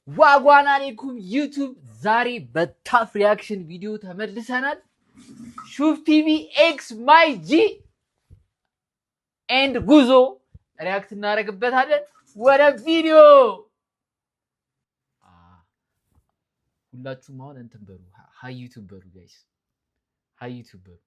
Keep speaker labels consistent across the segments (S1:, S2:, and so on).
S1: ዋጓን አለይኩም ዩቲዩብ ዛሬ በታፍ ሪያክሽን ቪዲዮ ተመልሰናል። ሹፍ ቲቪ ኤክስ ማይ ጂ ኤንድ ጉዞ ሪያክት እናደርግበታለን። ወደ ቪዲዮ ሁላችሁም አሁን እንትን በሉ ሃይ ዩቲዩብ በሉ ጋይስ፣ ሃይ ዩቲዩብ በሉ።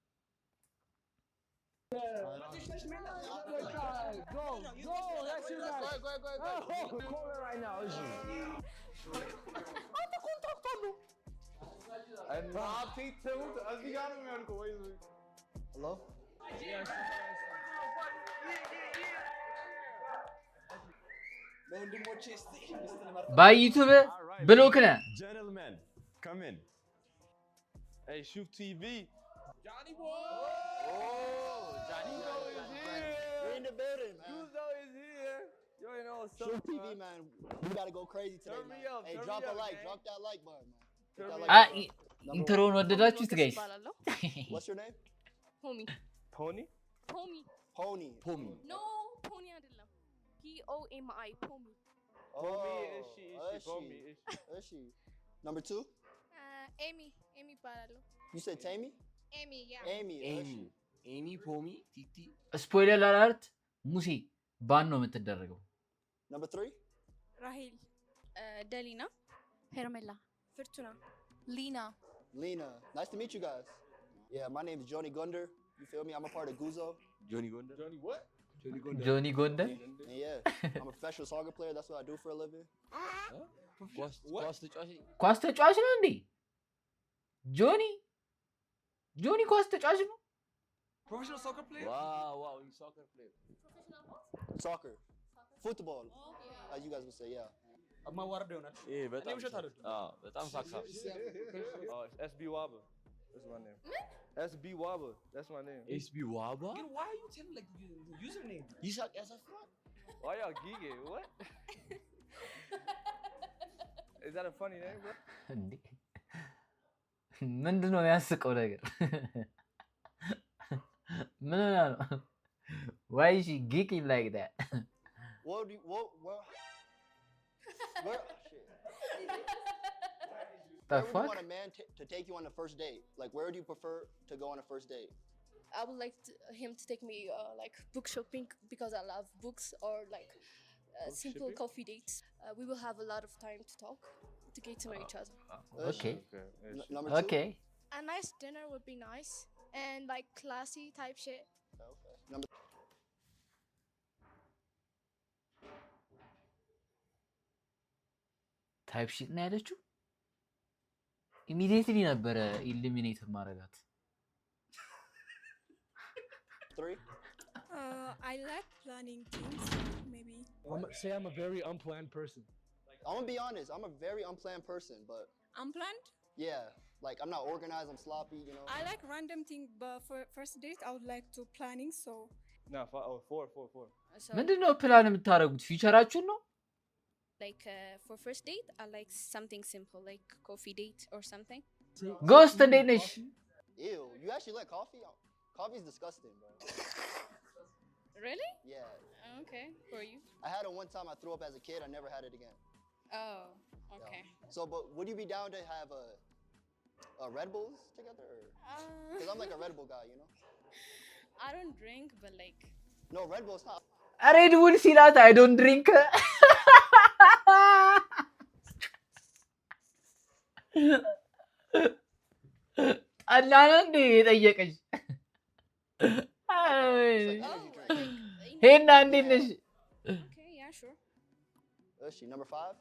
S2: Hello?
S1: ባይ ዩቲዩብ ብሎክ ነህ።
S3: Gentlemen, come in. Hey, Shoot TV.
S2: Johnny boy! Oh, Johnny is here! We're in the building, man.
S3: Guzo is here. You ain't know what's
S2: Shoot
S3: up,
S2: TV,
S3: man.
S2: man. We gotta go crazy today,
S3: Turn me
S2: man.
S3: up,
S2: Hey,
S3: turn
S2: drop
S3: me
S2: a
S3: up,
S2: like.
S3: gang.
S2: Drop that like button, man. Hit
S3: Turn
S2: that
S3: me
S2: like
S3: up.
S2: button.
S1: ኢንትሮን ወደዳችሁት ጋይስ?
S2: What's your name?
S4: Pony.
S3: Pony?
S4: Pony.
S2: Pony.
S3: Pony.
S4: No, Pony አይደለም. P-O-M-I. Pony.
S3: Pony, is she?
S2: is
S3: Pony,
S2: she?
S3: is she?
S2: Is she? Number 2?
S4: Amy. Amy ይባላለሁ.
S2: You said Tammy?
S4: Amy, yeah.
S2: Amy.
S5: ኤሚ ፖሚ ቲቲ
S1: ስፖይለር አለርት ሙሴ ባን ነው የምትደረገው።
S2: Number 3?
S4: ራሂል። ደሊና። ሄርሜላ። ፍርቱና። ሊና።
S2: Lena. Nice to meet you guys. Yeah, my name is Johnny Gunder. You feel me? I'm a part of Guzo.
S5: ጆኒ ጎንደር
S3: Johnny what?
S1: ጆኒ ጎንደር
S2: And yeah, I'm a professional soccer player. That's what I do for a living.
S5: ኳስ ተጫዋች
S1: ኳስ ተጫዋች ነው እንዴ? ጆኒ ኳስ ተጫዋች ነው?
S5: ፕሮፌሽናል ሶከር ፕሌየር ዋው ሶከር ፕሌየር
S2: Soccer. Football. As you guys would say, yeah.
S3: ማዋረድ ይሆናል።
S5: ይሄ በጣም
S3: ውሸት አይደለም።
S5: በጣም ሳካ
S3: SB Waba. That's my name. SB Waba. That's my name.
S5: ኤስቢ ዋባ
S6: Why are you telling like the username?
S5: ይሳቅ ያሳፍራል።
S3: Why y'all geeking? What? Is that a funny name, bro?
S1: እንዴ ምንድነው የሚያስቀው ነገር? ምን ሆነ ነው? Why is she geeking like that?
S2: What do you, what, where, shit.
S1: The
S2: Where would you
S1: fuck?
S2: want a man to take you on the first date? Like, where do you prefer to go on a first date?
S4: I would like him to take me like book shopping because I love books, or like simple
S3: shopping?
S4: coffee dates. We will have a lot of time to talk, to get to know each other.
S1: Okay.
S2: Number 2?
S1: Okay.
S4: A nice dinner would be nice, and like classy type shit.
S2: Okay. Number
S1: ታይፕ ሺት ነው ያለችው። ኢሚዲየትሊ ነበረ ኢሊሚኔት ማረጋት።
S2: 3?
S7: I like planning things, maybe.
S6: I'm a very unplanned person.
S2: I'm gonna be honest. I'm a very unplanned person, but
S7: Unplanned?
S2: yeah, like I'm not organized. I'm sloppy, you know.
S7: I like random thing, but for first date, I would like to planning. So
S3: No, four.
S4: So
S1: ምንድነው ፕላን የምታደርጉት? ፊውቸራችሁን ነው?
S4: like for first date, I like something simple, like coffee date or something.
S1: ጎስት እንዴት ነሽ?
S2: Ew, you actually like coffee? Coffee's disgusting, bro.
S4: Really?
S2: Yeah,
S4: Okay, for you.
S2: I had it one time. I threw up as a kid. I never had it again.
S4: Oh, okay.
S2: So, but would you be down to have a Red Bulls together? Because I'm like a Red Bull guy, you know.
S4: I don't drink, but like
S2: No, Red Bull's not.
S1: ሬድ ቡል ሲላት አይ ዶንት ድሪንክ ጠላ ነው እንዴ የጠየቀች? ሄና እንዴት ነሽ?
S4: okay, yeah, sure.
S2: Is she number 5?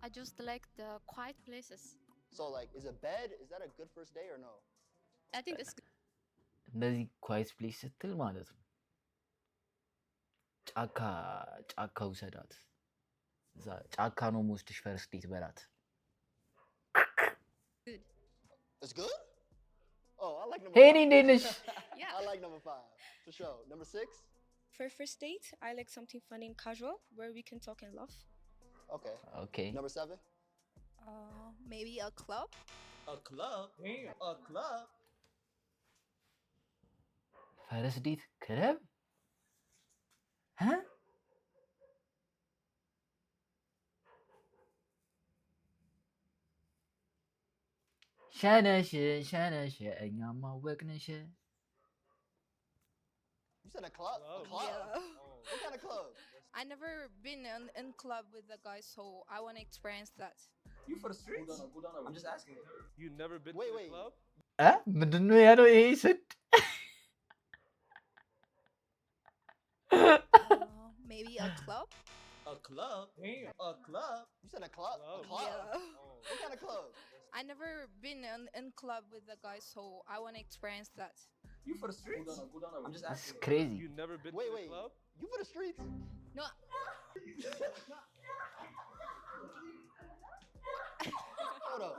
S4: I just like the quiet places.
S2: So, like, is a bed? Is that a good first date or no?
S4: I think that's good.
S1: እንደዚህ ኳይት ፕሌስ ስትል ማለት ነው ጫካ ውሰዳት። እዛ ጫካ ነው የምወስድሽ ፈርስት ዴት በላት።
S2: It's good. Oh, I like number
S1: ሄኒ
S2: 5.
S1: እንዴት ነሽ?
S4: Yeah.
S2: I like number 5 for sure. Number 6?
S7: for first date, I like something fun and casual where we can talk and laugh.
S2: Okay.
S1: ኦኬ
S2: Number 7?
S7: Maybe a club.
S6: A club? Damn. A club?
S1: ፈርስት ዴት ክለብ? ሸነሽ ሸነሽ እኛማ ወቅንሽ
S2: You said a club? A club?
S7: Yeah.
S2: What kind of club?
S7: I never been in club with a guy, so I want to experience that.
S5: You for the streets? I'm just asking.
S3: You never been
S2: Wait,
S3: to the
S2: wait.
S3: club?
S1: ምንድን ነው ያለው ይሄ ስድ
S7: Maybe a club?
S6: A club?
S5: Damn.
S6: A club?
S2: You said a club? A
S3: Club?
S2: club?
S7: Yeah.
S2: What kind of club?
S7: I never been in club with a guy, so I want to experience that.
S5: You for the streets? I'm just asking.
S1: ክሬዚ
S3: You never been
S2: Wait,
S3: to the
S2: wait.
S3: club?
S2: You for the streets?
S7: No.
S2: Hold up.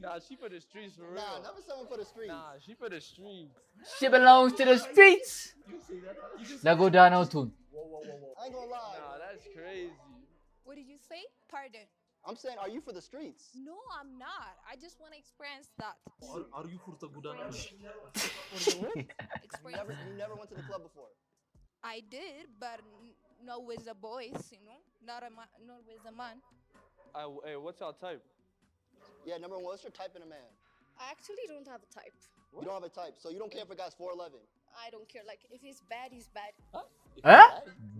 S3: Nah, she for the streets for real.
S2: Nah, never someone for the streets.
S3: Nah, she for the streets.
S1: she belongs to the streets ለጎዳናው ቱን
S2: I ain't gonna lie.
S3: Nah, that's crazy.
S7: What did you say? Pardon.
S2: I'm saying, are you for the streets?
S7: No, I'm not. I just want to experience that.
S6: Are you for the Gudana?
S7: Experience.
S2: You never went to the club before.
S7: I did, but not with the boys, you know, not with a man.
S3: Hey, what's your type?
S2: Yeah, number one, what's your type in a man?
S4: I actually don't have a type.
S2: You don't have a type, so you don't care if a guy's 4'11.
S4: I don't care. Like if he's bad, he's bad.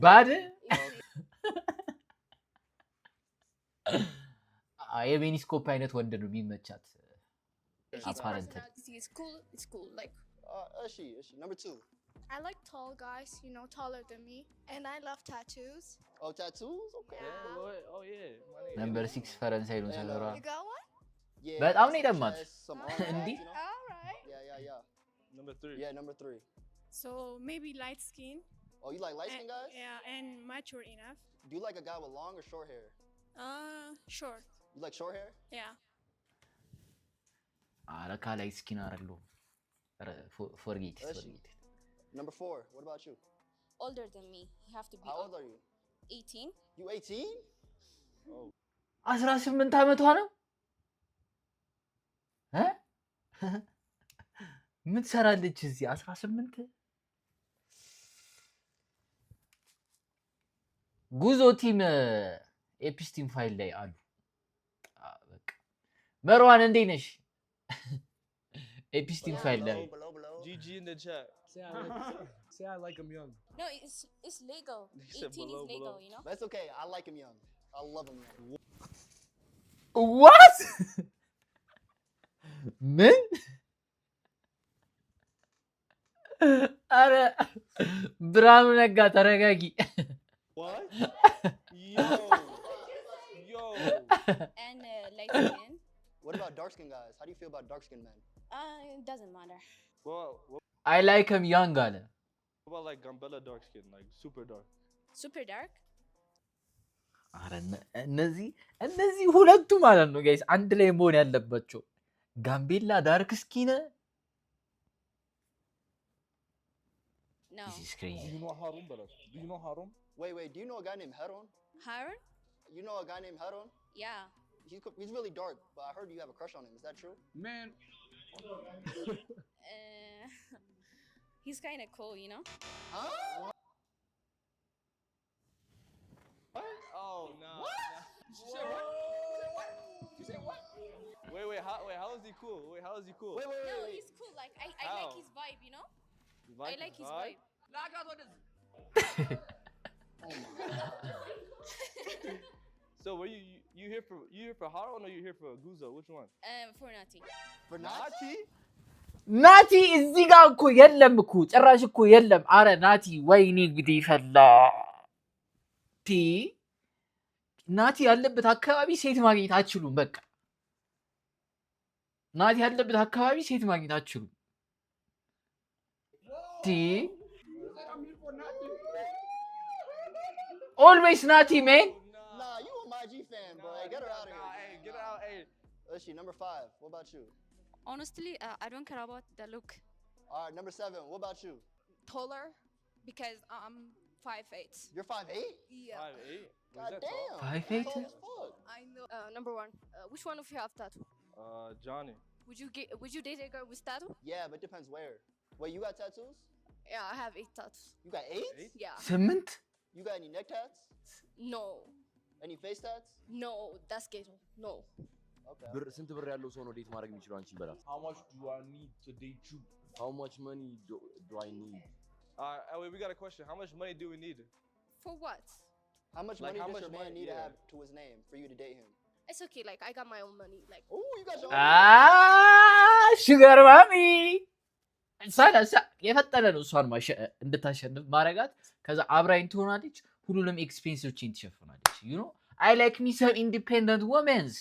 S1: ባድ የቤኒስኮፕ አይነት ወንድ ነው የሚመቻት
S4: If his
S1: apparently
S4: personality is cool, it's cool. Like
S2: Is she? Number two.
S4: I like tall guys, you know, taller than me, and I love tattoos.
S2: Oh, tattoos? Okay.
S3: Yeah, Lord. Oh, yeah. My nigga.
S1: ነምበር 6 ፈረንሳይ ነው ሰለራ
S4: You got one?
S2: Yeah.
S1: በጣም ነው
S2: some
S1: የደማት
S2: chest, some
S4: All
S2: arm
S4: right.
S1: Indeed.
S2: you know?
S4: All right.
S2: Yeah.
S3: Number 3.
S2: Yeah, number three.
S8: So maybe light skin.
S2: Oh, you like light skin guys?
S8: Yeah, and mature enough.
S2: Do you like a guy with long or short hair?
S8: Short.
S2: You like short hair?
S8: Yeah.
S1: አረካ ላይ ስኪን አረሉ ፎርጌት
S2: Is she? Number four. What about you?
S7: Older than me. You have to be
S2: How old are you?
S7: 18.
S2: You 18?
S1: 18 ዓመቷ ነው ምን ትሰራለች እዚህ 18 ጉዞ ቲም ኤፒስቲም ፋይል ላይ አሉ በቃ መርዋን እንዴት ነሽ ኤፒስቲም ፋይል ላይ
S2: Below.
S3: GG in the chat.
S6: Say I like him young.
S7: No, it's legal.
S3: He said
S7: 18
S3: below,
S7: is legal,
S3: below.
S7: you know?
S2: That's okay. I like him young. I love him young.
S1: what ምን አረ ብርሃኑ ነጋ ተረጋጊ
S3: What? Yo.
S7: And light skin.
S2: What about dark skin guys? How do you feel about dark skin men?
S7: It doesn't matter.
S3: Well, what
S1: I like him young አለ
S3: about like Gambella dark skin? Like super dark?
S7: Super dark?
S1: አረ እነዚህ ሁለቱ ማለት ነው ጋይስ አንድ ላይ መሆን ያለባቸው ጋምቤላ ዳርክ ስኪን
S7: No.
S1: this is crazy
S3: Do you know Harun, brother? Do you know Harun?
S2: Wait. Do you know a guy named Heron?
S7: Harun?
S2: You know a guy named Heron?
S7: Yeah.
S2: He's really dark, but I heard you have a crush on him. Is that true?
S5: Man,
S7: He's kind of cool, you know?
S2: Huh?
S3: Oh no.
S5: she said what? You said what?
S3: Wait. How is he cool? How is he cool?
S2: Wait.
S7: No, he's cool. Like, I
S3: How?
S7: like his vibe, you know? I like his
S3: vibe?
S7: vibe.
S5: Nah, I got what is.
S3: So were you here for Harun or you here for Guzo? Which one?
S7: For nothing.
S2: For Nazi?
S1: ናቲ እዚህ ጋር እኮ የለም እኮ ጭራሽ እኮ የለም አረ ናቲ ወይኔ እንግዲህ ፈላ ናቲ ያለበት አካባቢ ሴት ማግኘት አትችሉም በቃ ናቲ ያለበት አካባቢ ሴት ማግኘት አትችሉም always ናቲ man
S2: Nah, you a my G fan, bro. Hey, get her out of here.
S3: Hey, get her out. Hey.
S2: Let's see, number 5. What about you?
S7: Honestly, I don't care about the look.
S2: All right, number 7. What about you?
S7: Taller, because I'm 5'8".
S2: You're 5'8"?
S7: Yeah.
S3: 5'8".
S2: God damn.
S1: 5'8"?
S2: Tall as fuck.
S7: I know.
S4: Number one. Which one of you have tattoo?
S3: Johnny.
S4: Would you date a girl with tattoo?
S2: Yeah, but it depends where. Wait, you got tattoos?
S4: Yeah, I have 8 tattoos.
S2: You got 8?
S4: Yeah.
S1: 8
S2: You got any neck tats?
S4: No.
S2: Any face tats?
S4: No, that's ghetto. No.
S2: Okay.
S9: ስንት ብር ያለው ሰው ነው ዴት ማድረግ የሚችለው አንቺን በላት?
S6: How much do I need to date you?
S9: How much money do I need?
S3: Wait, we got a question. How much money do we need?
S4: For what?
S2: How much
S3: Like,
S2: money
S3: how
S2: does
S3: much
S2: your man
S3: money-
S2: need to
S3: yeah.
S2: have to his name for you to date him?
S4: It's okay. Like I got my own money. Like
S2: Oh, you got your
S1: ሹገር ማሚ ሳላሳ የፈጠነ ነው እሷን እንድታሸንፍ ማረጋት። ከዛ አብራኝ ትሆናለች፣ ሁሉንም ኤክስፔንሶችን ትሸፍናለች። ዩ ኖ አይ ላይክ ሚ ሰም ኢንዲፔንደንት ወመንስ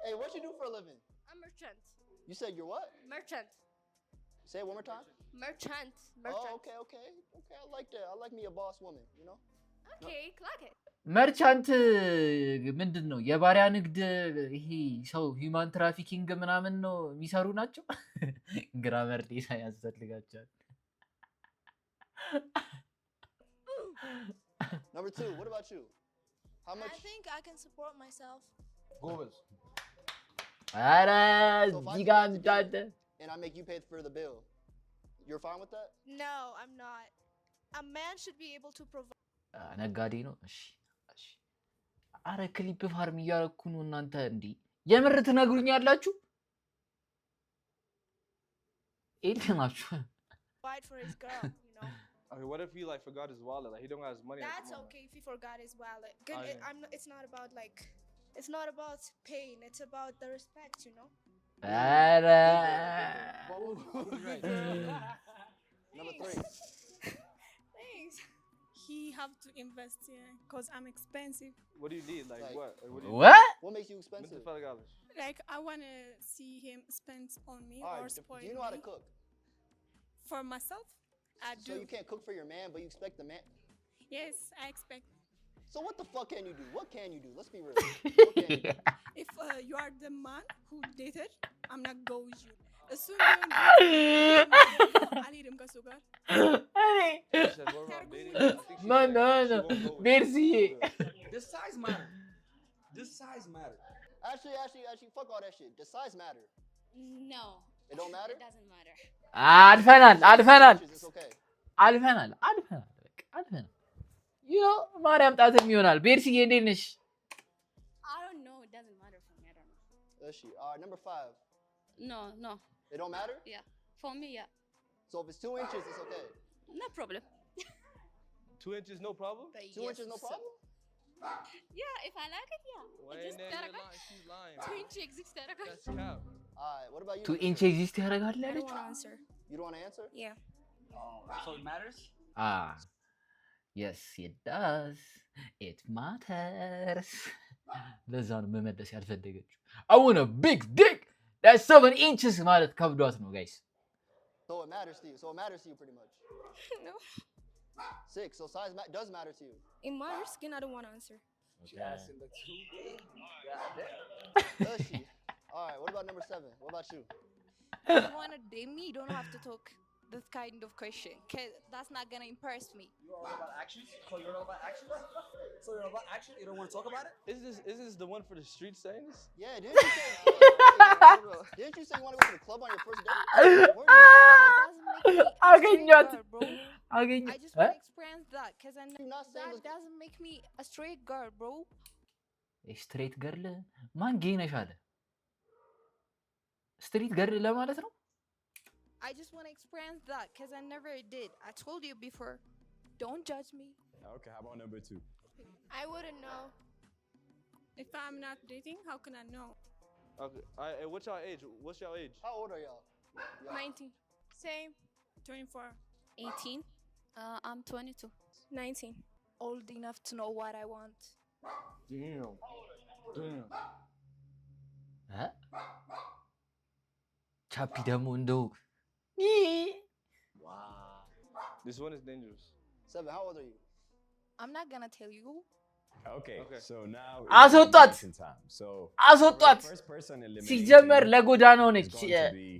S2: Hey, what you do for a living?
S4: I'm merchant.
S2: You said you're what?
S4: Merchant.
S2: Say it one more time.
S4: Merchant.
S2: Oh,
S4: Merchant.
S2: okay. I like that. I like me a boss woman, you know?
S4: Okay, clock it.
S1: መርቻንት ምንድን ነው? የባሪያ ንግድ ይሄ ሰው ሂውማን ትራፊኪንግ ምናምን ነው የሚሰሩ ናቸው። ግራመር ዴታ ያስፈልጋቸዋል።
S2: Number 2, what about you? How much?
S7: I think I can support myself.
S6: Gomez.
S1: ኧረ
S2: So if I
S1: እዚህ
S2: get
S1: ጋር
S2: married
S1: እንዳለ
S2: together and I make you pay for the bill, you're fine with that?
S7: No, I'm not. A man should be able to provide.
S1: ነጋዴ ነው። እሺ እሺ። አረ ክሊፕ ፋርም እያረኩ ነው። እናንተ እንዲህ የምር ትነግሩኛላችሁ? ናችሁ
S7: For his girl, you know.
S3: Okay, what if he like forgot his wallet? Like he don't have his money. at the
S7: That's
S3: moment.
S7: okay if he forgot his wallet. Good. It's not about like. It's not about pain. It's about the respect, you know.
S1: ኧረ
S2: Number 3.
S7: Thanks.
S8: He have to invest because I'm expensive.
S3: What do you need? Like
S2: Like-
S3: what? Like, what do you
S1: what?
S2: What makes you
S3: need?
S2: expensive?
S3: $25.
S8: Like I wanna see him spend on me
S2: All
S8: or
S2: right,
S8: spoil
S2: do you know how to
S8: me.
S2: cook?
S8: For myself, I
S2: So
S8: do.
S2: you can't cook for your man, but you expect the man.
S8: Yes, I expect.
S2: So what the fuck can you do? What can you do? Let's be real. What can you do?
S8: If you are the man who dated, I'm not go with you. As soon አልሄድም ከሱ ጋር።
S3: She said, what about dating? I think she
S1: No,
S3: said
S1: no,
S3: she
S1: no.
S3: won't go with
S1: Merci.
S3: you.
S6: Does size matter? Does size matter?
S2: Actually, fuck all that shit. Does size matter?
S4: No.
S2: It don't matter?
S4: It doesn't matter.
S1: አልፈናል አልፈናል
S2: It's okay.
S1: አልፈናል አልፈናል በቃ አልፈናል። ዩ ኖ ማርያም ጣትም ይሆናል። ቤርሲዬ እንዴት ነሽ?
S4: I don't know. It doesn't matter for me. I don't know.
S2: Let's see. All right, number 5.
S4: No.
S2: It don't matter?
S4: Yeah. For me, yeah.
S2: So if it's 2 inches, it's okay.
S4: No problem.
S3: 2 inches, no problem.
S2: 2 inches, no problem?
S4: Yeah, if I like it, yeah.
S3: Why
S4: It
S3: ain't
S4: just
S3: that lying? She's lying.
S4: 2 inch exists.
S3: That's cap.
S2: All right, what about you?
S1: ቱ
S2: number
S1: ኢንች
S2: 6?
S1: ኤግዚስት ያደርጋል
S8: I don't
S1: ያለች?
S8: want to answer.
S2: You don't want to answer?
S8: Yeah.
S6: So it matters?
S1: የስ ኢት ዳዝ ኢት ማተርስ። ለዛ ነው መመለስ ያልፈለገችው። አሁን ቢግ ዲክ ዳትስ 7 ኢንችስ ማለት ከብዷት ነው ጋይስ።
S2: So it matters to you. So it matters to you pretty much.
S8: No.
S2: 6. So size does matter to you.
S8: In my skin, I don't want to answer.
S6: She asked in the 2 game.
S2: Does she? All right, what about number 7? What about you?
S7: If you wanna date me, you don't have to talk this kind of question, cause that's not gonna impress me.
S6: You're all about action? So you're all about action? So you're all about action? You don't want to talk about it?
S3: Is this the one for the street saying this?
S2: Yeah, didn't you say didn't you say you want to go to the club on your first date? Where
S7: That doesn't make me a straight
S1: አገኛት
S7: girl, bro.
S1: አገኘ
S7: I just wanna experience that, cause I know
S2: you not saying
S7: that
S2: this?
S7: doesn't make me a straight girl, bro.
S1: ስትሬት ገርል ማን ጌ ነሽ አለ። ስትሪት ገርል ለማለት ነው።
S7: I just wanna experience that, cause I never did. I told you before. Don't judge me.
S10: Okay, how about number 2?
S4: I wouldn't know.
S8: If I'm not dating, how can I know?
S3: Okay. Hey, what's your age? What's your age?
S2: How old are y'all?
S4: 19.
S8: Same. 24.
S4: 18. I'm 22.
S8: 19.
S7: Old enough to know what I want.
S3: Damn.
S1: ቻፒ ደግሞ እንደው
S3: This one is dangerous.
S2: 7. How old are you?
S7: I'm not gonna tell you.
S10: Okay,
S3: Okay.
S10: so now
S1: አስወጧት
S10: it's elimination time. So
S1: አስወጧት።
S10: first person eliminated
S1: ሲጀመር ለጎዳናው
S10: is
S1: ነች።
S10: going to be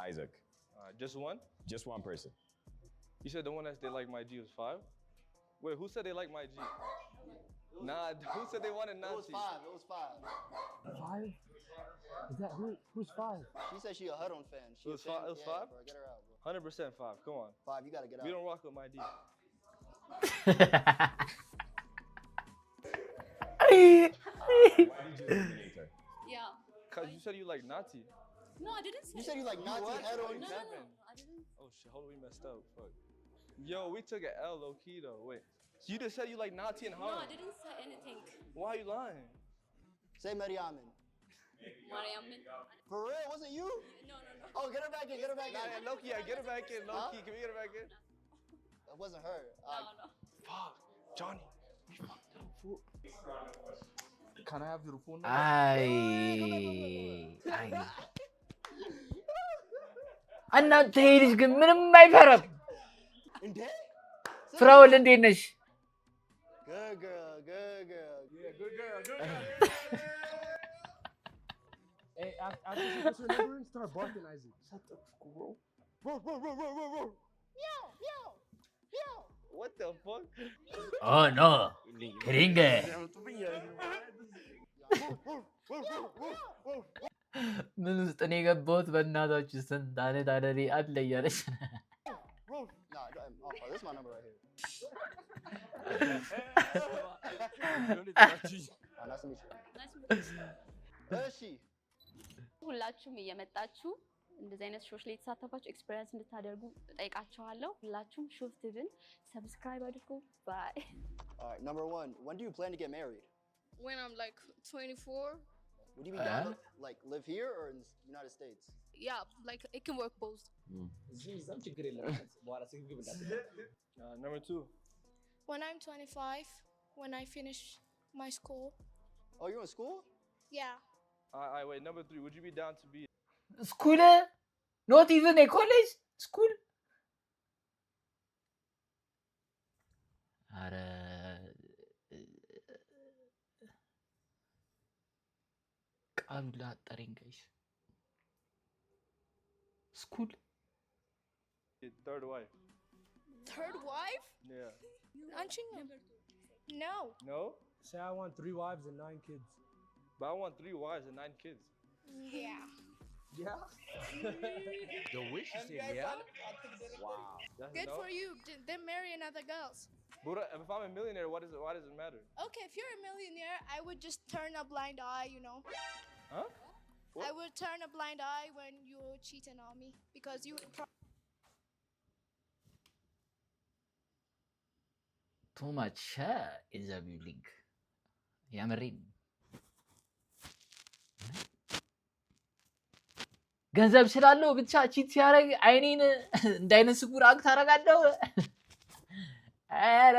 S10: Isaac.
S3: Just one?
S10: Just one person.
S3: You said the one that they like my G was 5? Wait, who said they like my G? Nah, who said they wanted
S2: It was
S3: Nazi?
S2: 5. It was 5.
S6: 5? Is that who's 5?
S2: She said she a Hudon fan. She
S3: It
S2: a
S3: was
S2: fan.
S3: five- it was
S2: Yeah,
S3: 5?
S2: bro, get her out, bro.
S3: 100% 5. Come on.
S2: 5. You gotta get out.
S3: We don't rock with my D.
S10: eliminate her?
S4: Yeah.
S3: Cause you said you like Nati.
S4: No, I didn't say.
S2: You said you like Nazi head on.
S4: No, I didn't.
S3: Oh shit, hold on, we messed up. Fuck. Yo, we took an L low key though. Wait. So you just said you like Nati and
S4: No,
S3: Harlem.
S4: I didn't say anything.
S3: Why are you lying?
S2: Say Mariamin.
S4: Mariam.
S2: For real, wasn't you?
S4: No.
S2: Oh, get her back in, get her back
S3: Nah,
S2: in.
S3: yeah, Loki, yeah, get her back in. Loki,
S2: Huh?
S3: can we get her back in?
S2: It wasn't her.
S4: No.
S3: Fuck, Johnny. We fucked up, fool.
S5: Can I have your phone number?
S1: አይ እናንተ ይሄ ልጅ ግን ምንም አይፈራም።
S2: እንዴ?
S1: ፍራውል እንዴት ነሽ?
S2: Good girl, good girl.
S6: Yeah, good girl, good girl. Hey, after she gets her number, start barking, Isaac. Shut the fuck, bro. Bro.
S2: Meow, meow, meow.
S3: What the fuck?
S1: ኦ ኖ ክሪንግ ምን ውስጥ ነው የገባሁት? በእናታችሁ ስንት አይነት አደሬ አለ እያለች
S2: Nah, oh, this is my number right here. Nice to meet you. Where is she?
S4: ሁላችሁም እየመጣችሁ እንደዚህ አይነት ሾዎች ላይ የተሳተፋችሁ ኤክስፒሪየንስ እንድታደርጉ ጠይቃችኋለሁ። ሁላችሁም ሾፍ ቲቪን ሰብስክራይብ አድርጉ። ባይ።
S2: All right, number one. When do you plan to get married?
S7: When I'm like 24.
S2: Would you be down to like live here or in the United States?
S7: Yeah, like it can work both.
S3: Number two.
S7: When I'm 25, when I finish my school.
S2: Oh, you're in school?
S7: Yeah.
S3: Wait, number three. Would you be down to be?
S1: ስኩል ኖት ኢቨን ኤ ኮሌጅ ስኩል አረ ቃሉ ላጠረኝ ጋይስ ስኩል
S3: Third wife.
S7: Third wife?
S3: Yeah.
S7: Anchi? No.
S3: No?
S6: Say I want 3 wives and 9 kids.
S3: But I want 3 wives and 9 kids.
S7: Yeah.
S6: Yeah?
S5: The way she said yeah?
S3: Wow. That's
S7: Good
S3: no?
S7: for you. Then marry another girls.
S3: But if I'm a millionaire, why does it matter?
S7: Okay, if you're a millionaire, I would just turn a blind eye, you know.
S3: Huh? What?
S7: I would turn a blind eye when you're cheating on me because you would
S1: ቱ ማች ኢን ዘ ቢልዲንግ ያምሬን ገንዘብ ስላለው ብቻ ቺት ሲያደርግ አይኔን እንዳይነ ስጉር አክት አደርጋለሁ። ኧረ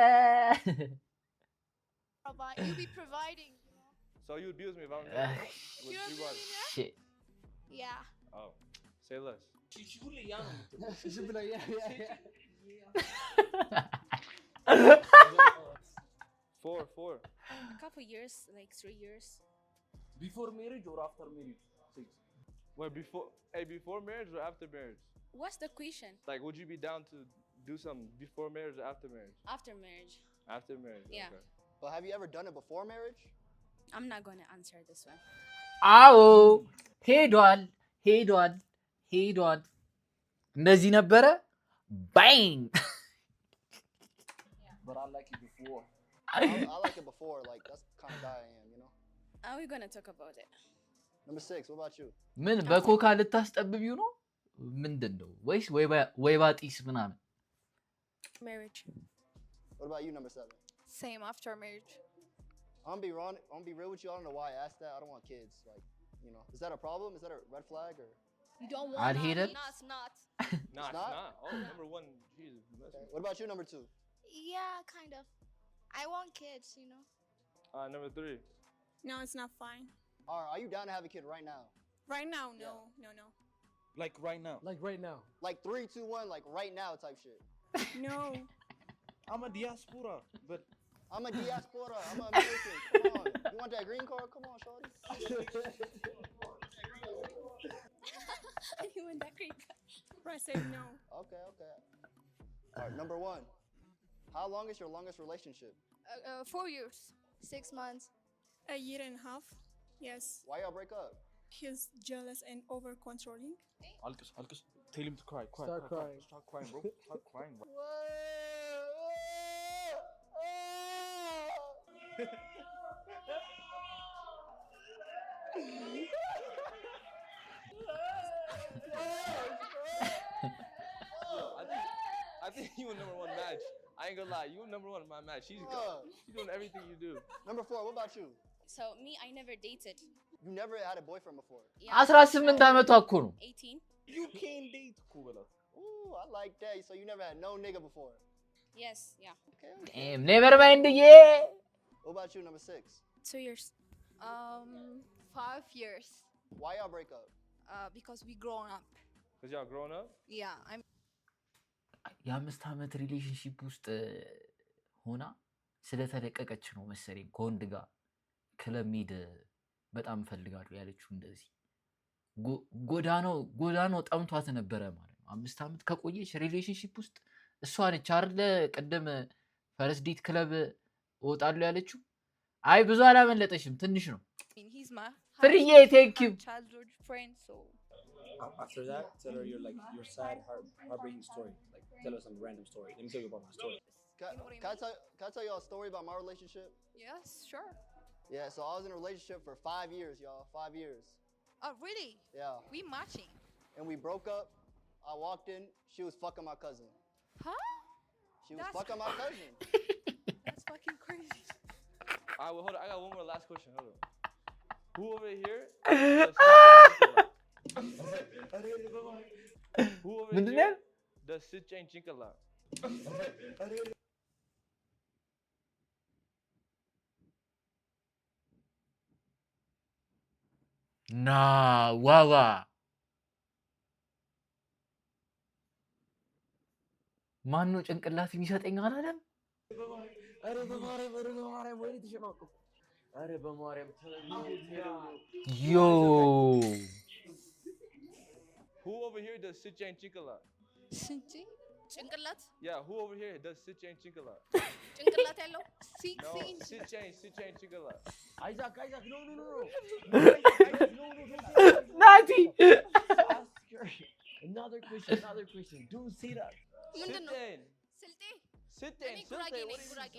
S7: you'll be providing, you know.
S3: So you would abuse me if I'm with
S7: You're a
S3: 3 wives?
S7: millionaire?
S1: shit.
S7: Yeah.
S3: Oh. Say less.
S6: She'll be like, yeah.
S3: 4.
S4: A couple years, like 3 years.
S5: Before marriage or after marriage?
S3: Wait, before marriage or after marriage?
S4: What's the question?
S3: Like, would you be down to do something before marriage or after marriage?
S4: After marriage.
S3: After marriage.
S4: Yeah.
S3: Okay.
S2: But have you ever done it before marriage?
S4: I'm not going to answer this one.
S1: አዎ ሄዷል እንደዚህ ነበረ ባንግ
S5: But I like it before.
S2: I like it before. Like that's the kind of guy I am, you know.
S4: Are we going to talk about it?
S2: Number 6. What about you?
S1: ምን በኮካ ልታስጠብቢው ነው ምንድን ነው ወይስ ወይ ባጢስ ምናምን?
S7: Marriage.
S2: What about you, number 7?
S7: Same after marriage.
S2: I'm gonna be real with you. I don't know why I asked that. I don't want kids. Like, you know, is that a problem? Is that a red flag or?
S7: You don't
S1: I'd
S7: want
S1: hate it.
S7: No, it's not.
S3: Nah, it's
S2: not?
S3: not. Oh, number 1. Jesus. you messed
S2: Okay.
S3: me.
S2: What about you, number 2?
S7: Yeah, kind of. I want kids, you know.
S3: Number 3.
S8: No, it's not fine.
S2: All right, are you down to have a kid right now?
S8: Right now, no.
S5: Like right now.
S6: Like right now.
S2: Like 3, 2, 1, like right now type shit.
S8: No.
S5: I'm a diaspora, but
S2: I'm a diaspora. I'm an American. Come on. You want that green card? Come on, shorty.
S7: You want that green card?
S8: I said no.
S2: Okay. All right, number 1. How long is your longest relationship?
S7: 4 years. 6 months.
S8: A year and a half. Yes.
S2: Why y'all break up?
S8: He's jealous and over controlling.
S5: Alkus. Tell him to cry.
S6: Start crying.
S5: Start crying, bro. Start crying, bro.
S3: I think you a number one match. I ain't gonna lie, you number one in my match. She's doing everything you do.
S2: Number 4, what about you?
S7: So me, I never dated.
S2: You never had a boyfriend before.
S1: 18 ዓመቷ እኮ ነው።
S7: 18.
S6: You can't date Kubala.
S2: Ooh, I like that. So you never had no nigga before.
S7: Yes, yeah.
S2: Okay.
S1: ኔቨር ማይንድ ዬ
S2: What about you, number 6?
S7: 2 years.
S4: 5 years.
S2: Why y'all break up?
S7: Because we grown up.
S3: Cause y'all grown up?
S7: Yeah, I'm.
S1: የ5 ዓመት ሪሌሽንሺፕ ውስጥ ሆና ስለተለቀቀች ነው መሰለኝ ከወንድ ጋር ክለብ መሄድ በጣም እፈልጋለሁ ያለችው። እንደዚህ ጎዳናው ጠምቷት ነበረ ማለት ነው። 5 ዓመት ከቆየች ሪሌሽንሺፕ ውስጥ እሷ ነች አይደል ቅድም ፈርስት ዴት ክለብ እወጣለሁ ያለችው። አይ ብዙ አላመለጠሽም፣ ትንሽ ነው።
S7: He's my
S1: ፍርዬ ቴንክ ዩ
S7: childhood friend, so.
S6: After that, tell her your sad, heartbreaking story. Like, tell us some random story. Let me tell you about my story.
S2: Can I tell y'all a story about my relationship?
S7: Yes, sure.
S2: Yeah, so I was in a relationship for 5 years, y'all. 5 years.
S7: Oh, really?
S2: Yeah.
S7: We matching.
S2: And we broke up. I walked in. She was fucking my cousin.
S7: Huh?
S2: She was fucking my cousin.
S7: That's fucking crazy.
S3: Alright, well, hold on. I got one more last question. Hold on. Who over here? Who over
S1: ምንድን
S3: here
S1: ነው?
S3: does sit chain chinkala?
S1: ና ዋዋ ማን ነው ጭንቅላት የሚሰጠኝ አላለም?
S9: ኧረ በማርያም ወይኔ ተሸማቀቁ። ኧረ በማርያም
S1: ዮ
S3: Who over here does sit chain chinkala?
S7: Sinti? Chinkalat?
S3: Yeah, who over here does sit chain chinkala?
S7: Chinkalat hello?
S3: No, sit chain chinkala.
S9: Isaac, no.
S1: ናቲ
S9: Ask her. Another question. Do sit up.
S7: ምንድን ነው?
S3: Sit in.
S7: ስልጤ?
S3: Sit in.
S7: እኔ ጉራጌ ነኝ፣ ጉራጌ።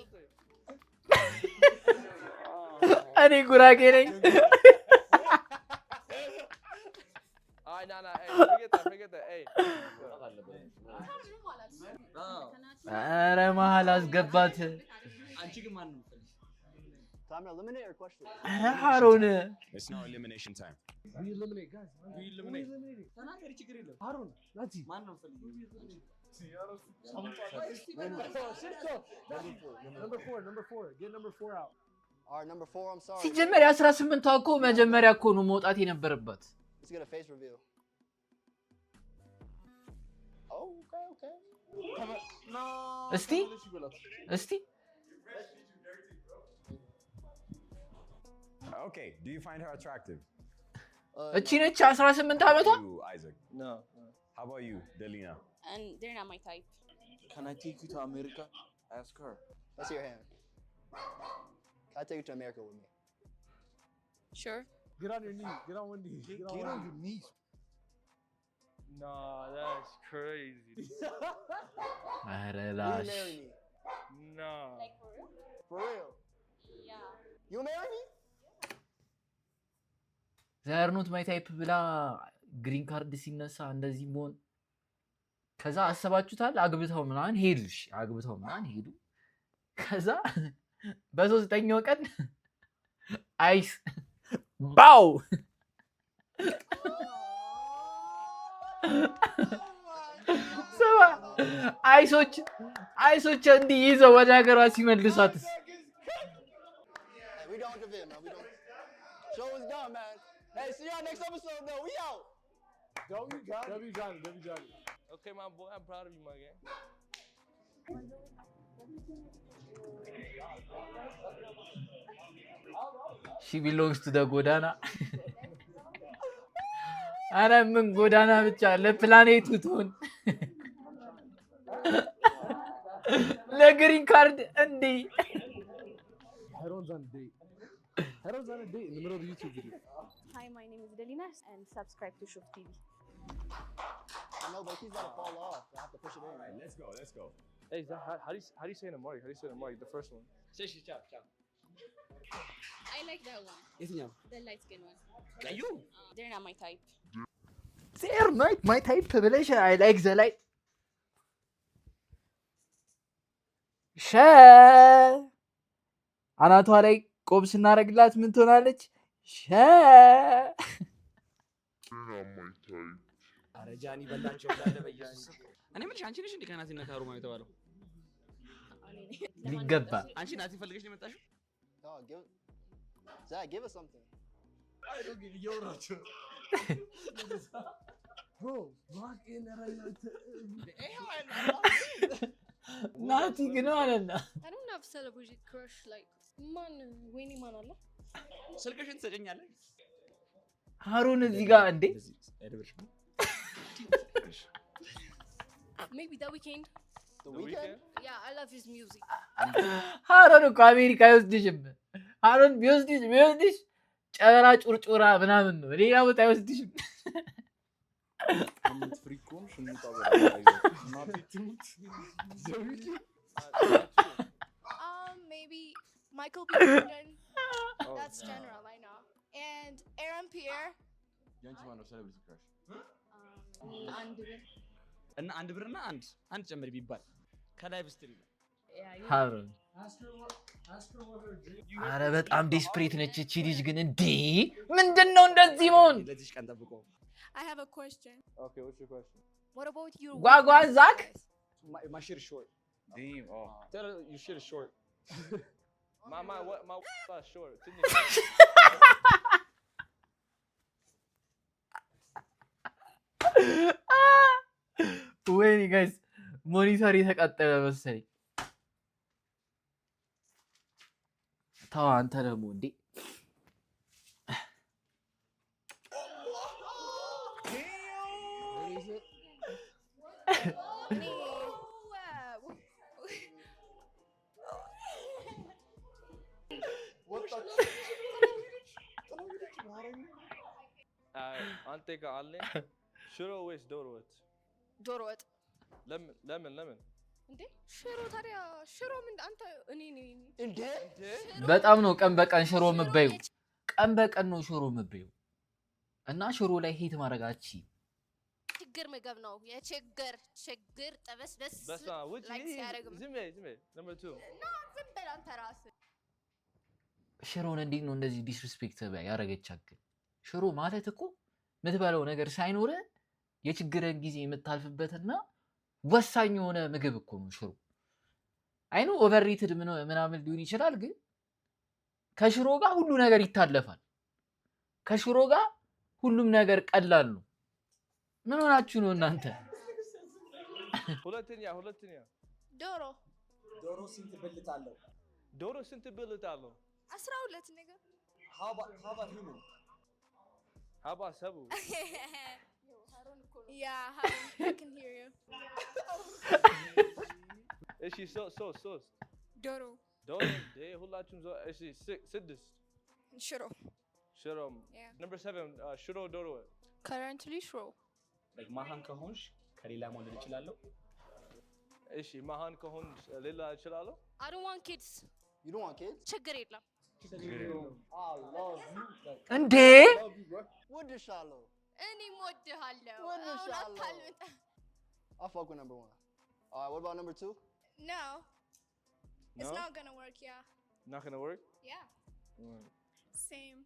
S1: እኔ ጉራጌ ነኝ።
S3: Alright, nah. Hey, forget that. Hey.
S1: ኧረ መሀል አስገባት።
S6: አንቺ ግን ማን ነው የምትፈልጊው?
S2: Time to eliminate or question?
S1: ኧረ ሀሮን
S10: It's now elimination time.
S6: We eliminate, guys. We eliminate. ተናገሪ፣ ችግር የለም። ሃሩን ናቲ ማን ነው የምትፈልጊው? Number four. Get number 4 out.
S2: Alright, number 4, I'm sorry.
S1: ሲጀመር የ18ቷ እኮ መጀመሪያ እኮ ነው መውጣት የነበረበት።
S2: Let's get a face reveal. Oh, okay.
S6: No.
S1: እስቲ
S10: Okay, do you find her attractive?
S1: እቺ ነች 18 ዓመቷ።
S10: You, Isaac.
S3: No.
S10: How about you, Delina?
S4: And they're not my type.
S5: Can I take you to America? Ask her.
S2: Let's see your hand. Can I take you to America with me?
S7: Sure.
S6: Get on your knees. Get on one knee.
S5: Get on your knees.
S3: Nah, that's crazy.
S1: ኧረ
S2: Will you
S1: ላሽ
S2: marry me?
S3: Nah.
S4: Like for real?
S2: For real?
S4: Yeah.
S2: You marry me?
S1: ዘርኖት ማይ ታይፕ ብላ ግሪን ካርድ ሲነሳ እንደዚህ መሆን። ከዛ አሰባችሁታል? አግብተው ምናምን ሄዱ። ከዛ በ3ኛው ቀን አይስ ባው ስማ አይሶች እንዲህ ይዘው ወደ ሀገሯ ሲመልሷትስ?
S2: Hey, we don't give in, man. We don't. Show is done, man. Hey, see y'all next episode, though. We out.
S6: W Johnny.
S3: Okay, my boy, I'm proud of you, my gang.
S1: She belongs to the ጎዳና። አረ ምን ጎዳና ብቻ ለፕላኔቱ ትሆን ለግሪን ካርድ እንዴ!
S6: Heron's on a date in the middle of the YouTube video.
S4: Hi, my name is Delina and subscribe to Shuf TV.
S2: I know, but he's gotta fall off. I have to push it in.
S10: All right, let's go.
S3: Hey, Zach, how do you say in Amari? The first one.
S6: Say ciao.
S4: I like that one.
S6: የትኛው?
S4: The light skin one.
S6: ቀዩ?
S4: They're not my type.
S1: They're not my type ብለሽ I like the light. አናቷ ላይ ቆብ ስናደርግላት ምን ትሆናለች?
S6: ኧረ ጃኒ በላቸው እንዳለ በኢየሱስ። እኔ የምልሽ አንቺ ነሽ እንደ ከናቲና ከሩማ የተባለው?
S1: ሊገባ
S6: አንቺ ናቲ ፈልገሽ ነው የመጣሽው?
S2: Zach, give us something.
S5: I don't give you your Bro, lock in right
S1: ናቲ ግን አለና
S7: I don't have celebrity crush like man ወይኔ ማን አለ?
S6: ስልክሽን ትሰጪኛለሽ?
S1: ሃሩን እዚህ ጋር እንዴ?
S7: Maybe The Weeknd.
S2: The Weeknd?
S7: Yeah, I love his music.
S1: ሃሩን እኮ አሜሪካ አይወስድሽም። ሃሩን ቢወስድሽ ጨበራ ጩርጩራ ምናምን ነው። ሌላ ቦታ አይወስድሽም።
S5: ፍሪኮም ሽሙጣ
S7: Maybe Michael B. Jordan. That's general, I know. And Aaron Pierre.
S5: ያንቺ ማነው ሴሌብሪቲ ክራሽ?
S6: እና አንድ ብርና አንድ ጨምሪ ቢባል ከላይቭ ስትሪም
S1: ሃሩን አረ በጣም ዲስፕሬት ነች እቺ ልጅ ግን እንዴ ምንድነው እንደዚህ መሆን?
S6: ለዚህ ቀን ጠብቆ
S8: I have a question.
S3: Okay, what's your question?
S7: What about you?
S1: Gwagwa Zach?
S6: My shit is short.
S3: Damn. Oh.
S6: Tell her your shit is short.
S3: my short.
S1: ወይኔ ጋይስ ሞኒተር የተቃጠለ መሰለኝ። ተው አንተ ደግሞ እንዴ
S3: አንተ ጋር ሽሮ ወይስ ዶሮ ወጥ?
S7: ዶሮ ወጥ።
S3: ለምን
S7: እንዴ ሽሮ ታዲያ ሽሮ ምን አንተ እኔ
S2: እንዴ
S1: በጣም ነው ቀን በቀን ሽሮ የምትበይው። ቀን በቀን ነው ሽሮ የምትበይው እና ሽሮ ላይ ሄት ማድረጋቺ
S7: ችግር ምግብ ነው። የችግር ጠበስበስ
S3: like ዝም በይ number 2
S7: ዝም በል አንተ ራስህ።
S1: ሽሮን እንዴት ነው እንደዚህ ዲስሪስፔክት ያደረገቻክ? ሽሮ ማለት እኮ የምትበላው ነገር ሳይኖር የችግርን ጊዜ የምታልፍበትና ወሳኝ የሆነ ምግብ እኮ ነው ሽሮ። አይኑ ኦቨርሬትድ ምናምን ሊሆን ይችላል፣ ግን ከሽሮ ጋር ሁሉ ነገር ይታለፋል። ከሽሮ ጋር ሁሉም ነገር ቀላል ነው። ምን ሆናችሁ ነው እናንተ?
S3: ሁለተኛ
S6: ዶሮ ስንት ብልት አለው?
S7: 12 ነገር
S6: how about human?
S3: How about Sabu?
S7: Yeah, I can hear you.
S3: Is she so?
S8: ዶሮ
S3: ሁላችሁም እሺ 6
S7: ሽሮ Yeah.
S3: Number 7 ሽሮ ዶሮ ወጥ።
S7: Currently ሽሮ
S6: like መሃን ከሆንሽ ከሌላ መውለድ እችላለሁ?
S3: እሺ መሃን ከሆንሽ ሌላ እችላለሁ?
S7: I don't want kids.
S2: You don't want kids?
S7: ችግር የለም።
S1: እንዴ
S2: ወድሻለሁ።
S7: እኔም ወድሃለሁ።
S2: ወድሻለሁ። I fuck with number 1. All right, what about number 2?
S7: No. It's
S3: No?
S7: not gonna work, yeah.
S3: Not gonna work?
S7: Yeah.
S8: same.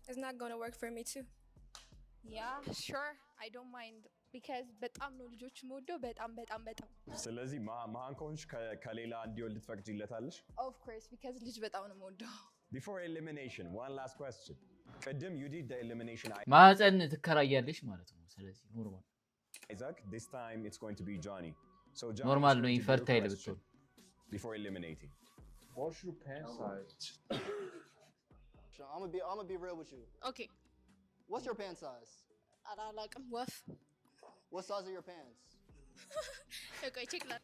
S8: It's not gonna work for me too.
S7: Yeah, sure. I don't mind because በጣም ነው ልጆች የምወደው በጣም
S10: ስለዚህ መሃን ከሆንሽ ከሌላ እንዲወልድ ትፈቅጂለታለሽ?
S7: Of course, because ልጅ በጣም ነው የምወደው።
S10: Before elimination, one last question. ቅድም you did the elimination.
S1: ማህፀን ትከራያለሽ ማለት ነው። ስለዚህ ኖርማል
S10: Isaac, this time it's going to be Johnny. So Johnny,
S1: ኖርማል ነው ኢንፈርታይል ብትሆን
S10: before eliminating.
S5: What's your pants size?
S2: I'm gonna be real with you.
S7: Okay.
S2: What's your pant size?
S7: አላላቅም ወፍ
S2: What size are your pants?
S7: Okay, check that.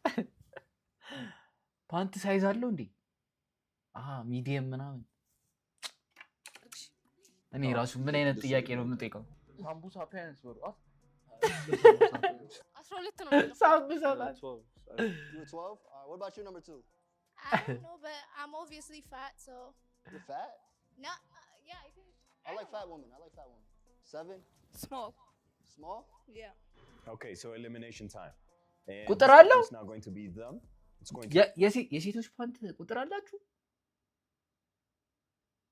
S1: ፓንት ሳይዝ አለው እንዴ? ሚዲየም ምናምን። እኔ ራሱ ምን አይነት ጥያቄ ነው የምጠይቀው?
S5: ሳምቡሳ ፓንትስ ወር
S7: 12 ነው።
S1: ሳምቡሳ
S3: 12.
S2: You were 12? All right, what about you, number 2?
S7: I don't know, but I'm obviously fat, so.
S2: You're fat?
S7: No, yeah, I think.
S2: I like fat women. I like fat women. 7?
S8: Small.
S2: Small?
S8: Yeah.
S10: Okay, so elimination time. And
S1: ቁጥር አለው?
S10: it's not going to be them. It's going to
S1: የሴቶች ፓንት ቁጥር አላችሁ?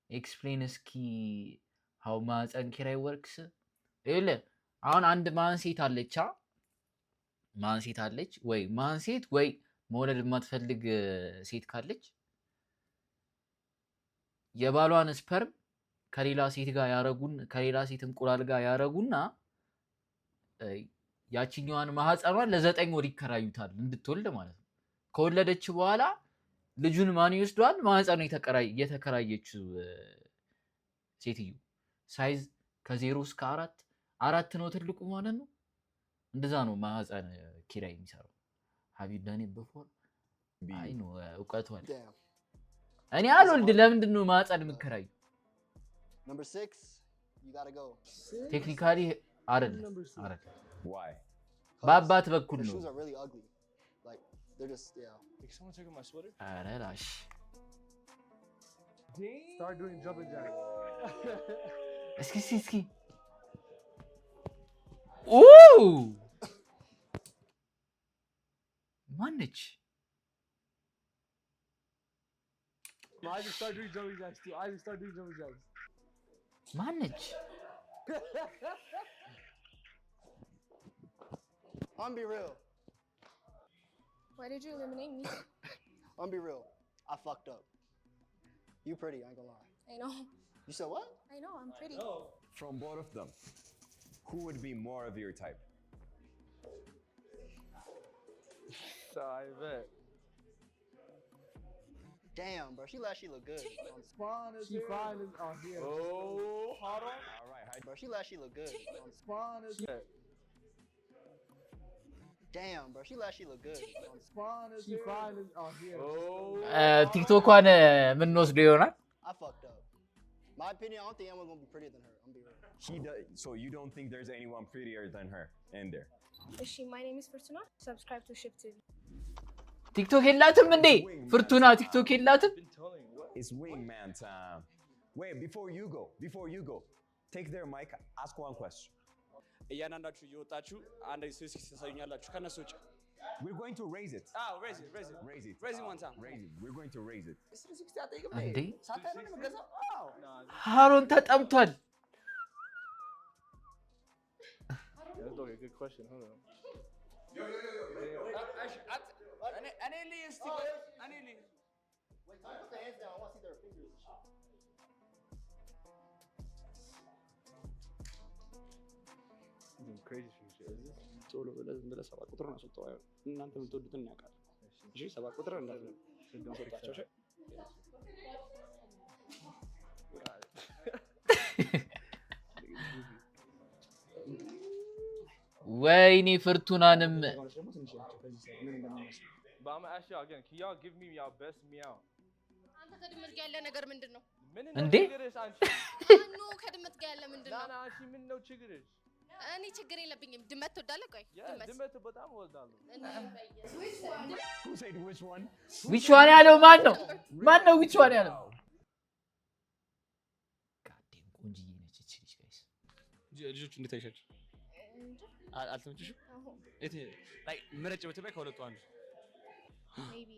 S1: ኤክስፕሌን እስኪ how ማህፀን ኪራይ works ይኸውልህ አሁን አንድ ማንሴት አለች ማንሴት አለች ወይ ማንሴት ወይ መውለድ የማትፈልግ ሴት ካለች የባሏን ስፐርም ከሌላ ሴት ጋር ያረጉን ከሌላ ሴት እንቁላል ጋር ያረጉና ያቺኛዋን ማህፀኗን ለ9 ወር ይከራዩታል እንድትወልድ ማለት ነው። ከወለደች በኋላ ልጁን ማን ይወስዷል? ማህፀኑ የተከራየችው ሴትዮ። ሳይዝ ከ0 እስከ 4 ነው ትልቁ ማለት ነው። እንደዛ ነው ማህፀን ኪራይ የሚሰራው። have you done it before? አይ ነው እውቀቱ አለ። እኔ አልወልድ ለምንድን ነው ማህፀን የምከራዩ?
S2: Number 6, you gotta go.
S1: ቴክኒካሊ አይደለም።
S10: Why?
S1: በአባት በኩል
S2: The
S1: ነው።
S2: shoes are really ugly. Like, they're just, yeah.
S3: Is someone taking my sweater?
S1: ኧረ ላሽ
S3: Start doing jumping jacks.
S1: እስኪ ኦ ማነች?
S3: I just start doing jumping jacks too. I just start doing jumping jacks.
S1: ማነች?
S2: I'm be real.
S7: Why did you eliminate me?
S2: I'm be real. I fucked up. You pretty, I ain't gonna lie.
S7: I know.
S2: You said what?
S7: I know, I'm pretty.
S10: From both of them, who would be more of your type?
S3: I bet.
S2: Damn, bro. She look good.
S3: Spawn is here. Spawn is here. Oh, hold on.
S10: All right,
S2: Bro, she look good.
S3: Spawn is here.
S2: Damn, bro. She look good.
S3: Spawn is here. Spawn is here. Oh.
S1: ቲክቶኳን ምን ወስዶ ይሆናል?
S2: I fucked up. My opinion, I don't think anyone's gonna be prettier than her. I'm be real.
S10: So you don't think there's anyone prettier than her in there?
S7: My name is Fortuna. Subscribe to Ship TV.
S1: ቲክቶክ የላትም እንዴ? ፍርቱና ቲክቶክ የላትም?
S10: It's wingman time. Wait, before you go, take their mic, ask one question.
S6: እያንዳንዳችሁ እየወጣችሁ አንድ ስዊስ ተሰኙኛላችሁ ከነሱ ውጭ
S10: We're going to raise it.
S6: raise it one time.
S10: Raise it. We're going to raise it.
S1: እንዴ ሃሮን ተጠምቷል።
S3: That's a good question. Hold on.
S5: Yo.
S6: እኔ ልይ እስቲ እኔ ልይ
S2: Wait, put the hands down. I want to see their fingers.
S3: Crazy shit, is this?
S6: ቶሎ ብለህ ዝም ብለህ 7 ቁጥርን አስወጣው። እናንተ የምትወዱትን ያውቃል። እሺ 7 ቁጥር እንዳትወጣቸው። እሺ
S1: ወይኔ ፍርቱናንም
S3: But I'm gonna ask y'all again. Can y'all give me y'all best meow?
S7: አንተ ከድመት ጋር ያለ ነገር ምንድነው?
S1: እንዴ
S7: አኑ ከድመት ጋር ያለ ምንድነው?
S3: ና አንቺ ምን ነው ችግርሽ?
S7: እኔ ችግር የለብኝም። ድመት ትወዳለህ? ቆይ
S3: ድመት በጣም እወዳለሁ።
S10: Who said which one?
S1: which one ያለው ማን ነው? which one ያለው? ጋዴም ቆንጆዬ ነች እቺ ልጅ ጋይስ።
S6: ልጆቹ እንዴት አይሻችሁ? አልተመችሽም? እቴ like ምረጭ በተባይ ከሁለቱ አንዱ
S7: maybe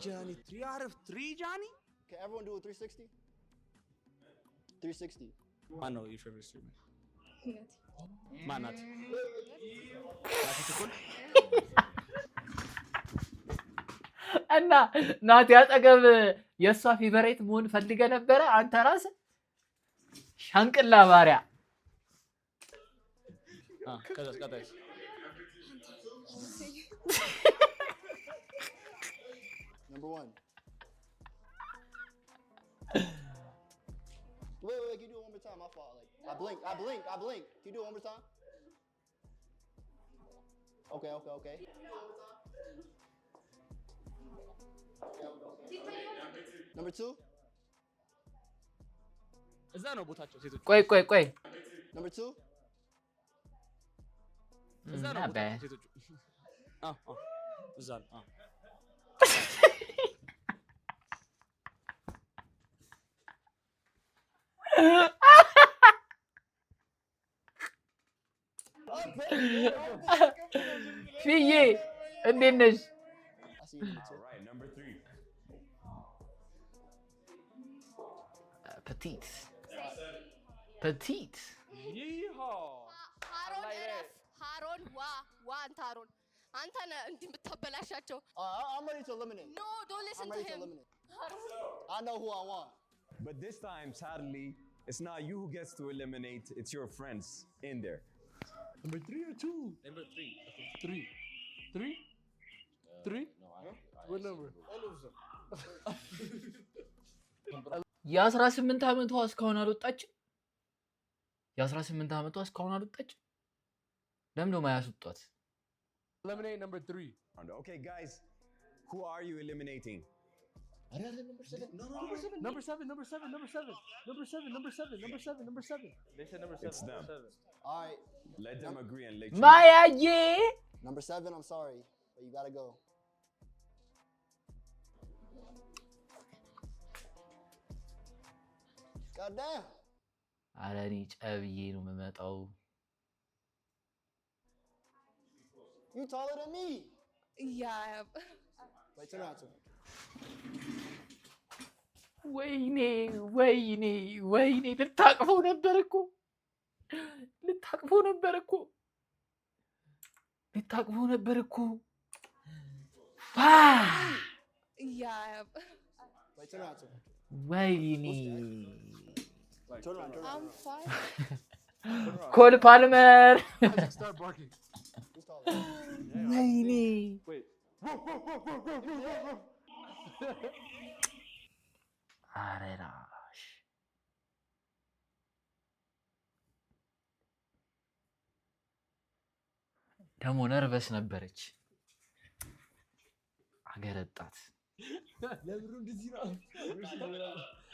S6: Johnny 3 out of 3 Johnny?
S2: Can everyone do a 360? 360.
S6: ማን ነው your favorite streamer? ማናት?
S1: እና ናቲ አጠገብ የሷ ፌቨሬት መሆን ፈልገ ነበረ አንተ ራስህ ሻንቅላ ባሪያ
S6: ከዛስ ቀጣይስ?
S2: Number 1. Wait, can you do it one more time? My fault. Like, I blink. Can you do it one more time? Okay. Number 2.
S6: እዛ ነው ቦታቸው ሴቶች።
S1: ቆይ
S2: Number 2.
S6: እዛ ነው ቦታቸው ሴቶች። እዛ ነው
S1: ፍዬ እንዴት ነሽ?
S2: I see you number 2.
S10: All right, number 3.
S1: Petite. Petite.
S3: Yeehaw.
S4: ሃሮን
S3: like
S4: እረፍ። ሃሮን ዋ አንተ ሃሮን አንተ ነህ እንዲህ የምታበላሻቸው።
S2: I'm ready to eliminate.
S4: No, don't listen
S2: I'm
S4: to
S2: ready to
S4: him.
S2: eliminate. I know who I want.
S10: But this time, sadly, it's not you who gets to eliminate, it's your friends in there.
S5: Number 3 or 2?
S6: Number 3.
S5: 3. 3? 3?
S6: No,
S5: What number?
S1: የ18 ዓመቷ እስካሁን አልወጣችም። የ18 ዓመቷ እስካሁን አልወጣችም። ለምን ነው የማያስወጧት?
S5: Eliminate number 3.
S10: Okay, guys, who are you eliminating?
S6: Number 7. No, number 7.
S5: Number 7, number 7, number 7. Number 7, number 7, number 7, number 7.
S3: They said number 7.
S10: It's them.
S3: Number 7.
S2: All right.
S10: Let them agree and let you.
S1: ማያዬ
S2: Number 7, I'm sorry, but you gotta go. God damn.
S1: ኧረ እኔ ጨብዬ ነው የምመጣው።
S2: You taller than me.
S7: Yeah, I am.
S2: Wait, turn around to me.
S1: ወይኔ ወይኔ ወይኔ ልታቅፈው ነበር እኮ ልታቅፈው ነበር እኮ ልታቅፈው ነበር እኮ
S7: Yeah, I am.
S2: Wait, turn around to me.
S1: ወይኔ
S2: Turn around, turn around.
S7: I'm fine.
S1: ኮል ፓልመር
S5: Start barking.
S2: Who's taller?
S1: ወይኔ
S3: Wait.
S1: አረራሽ ደግሞ ነርቨስ ነበረች። አገረጣት።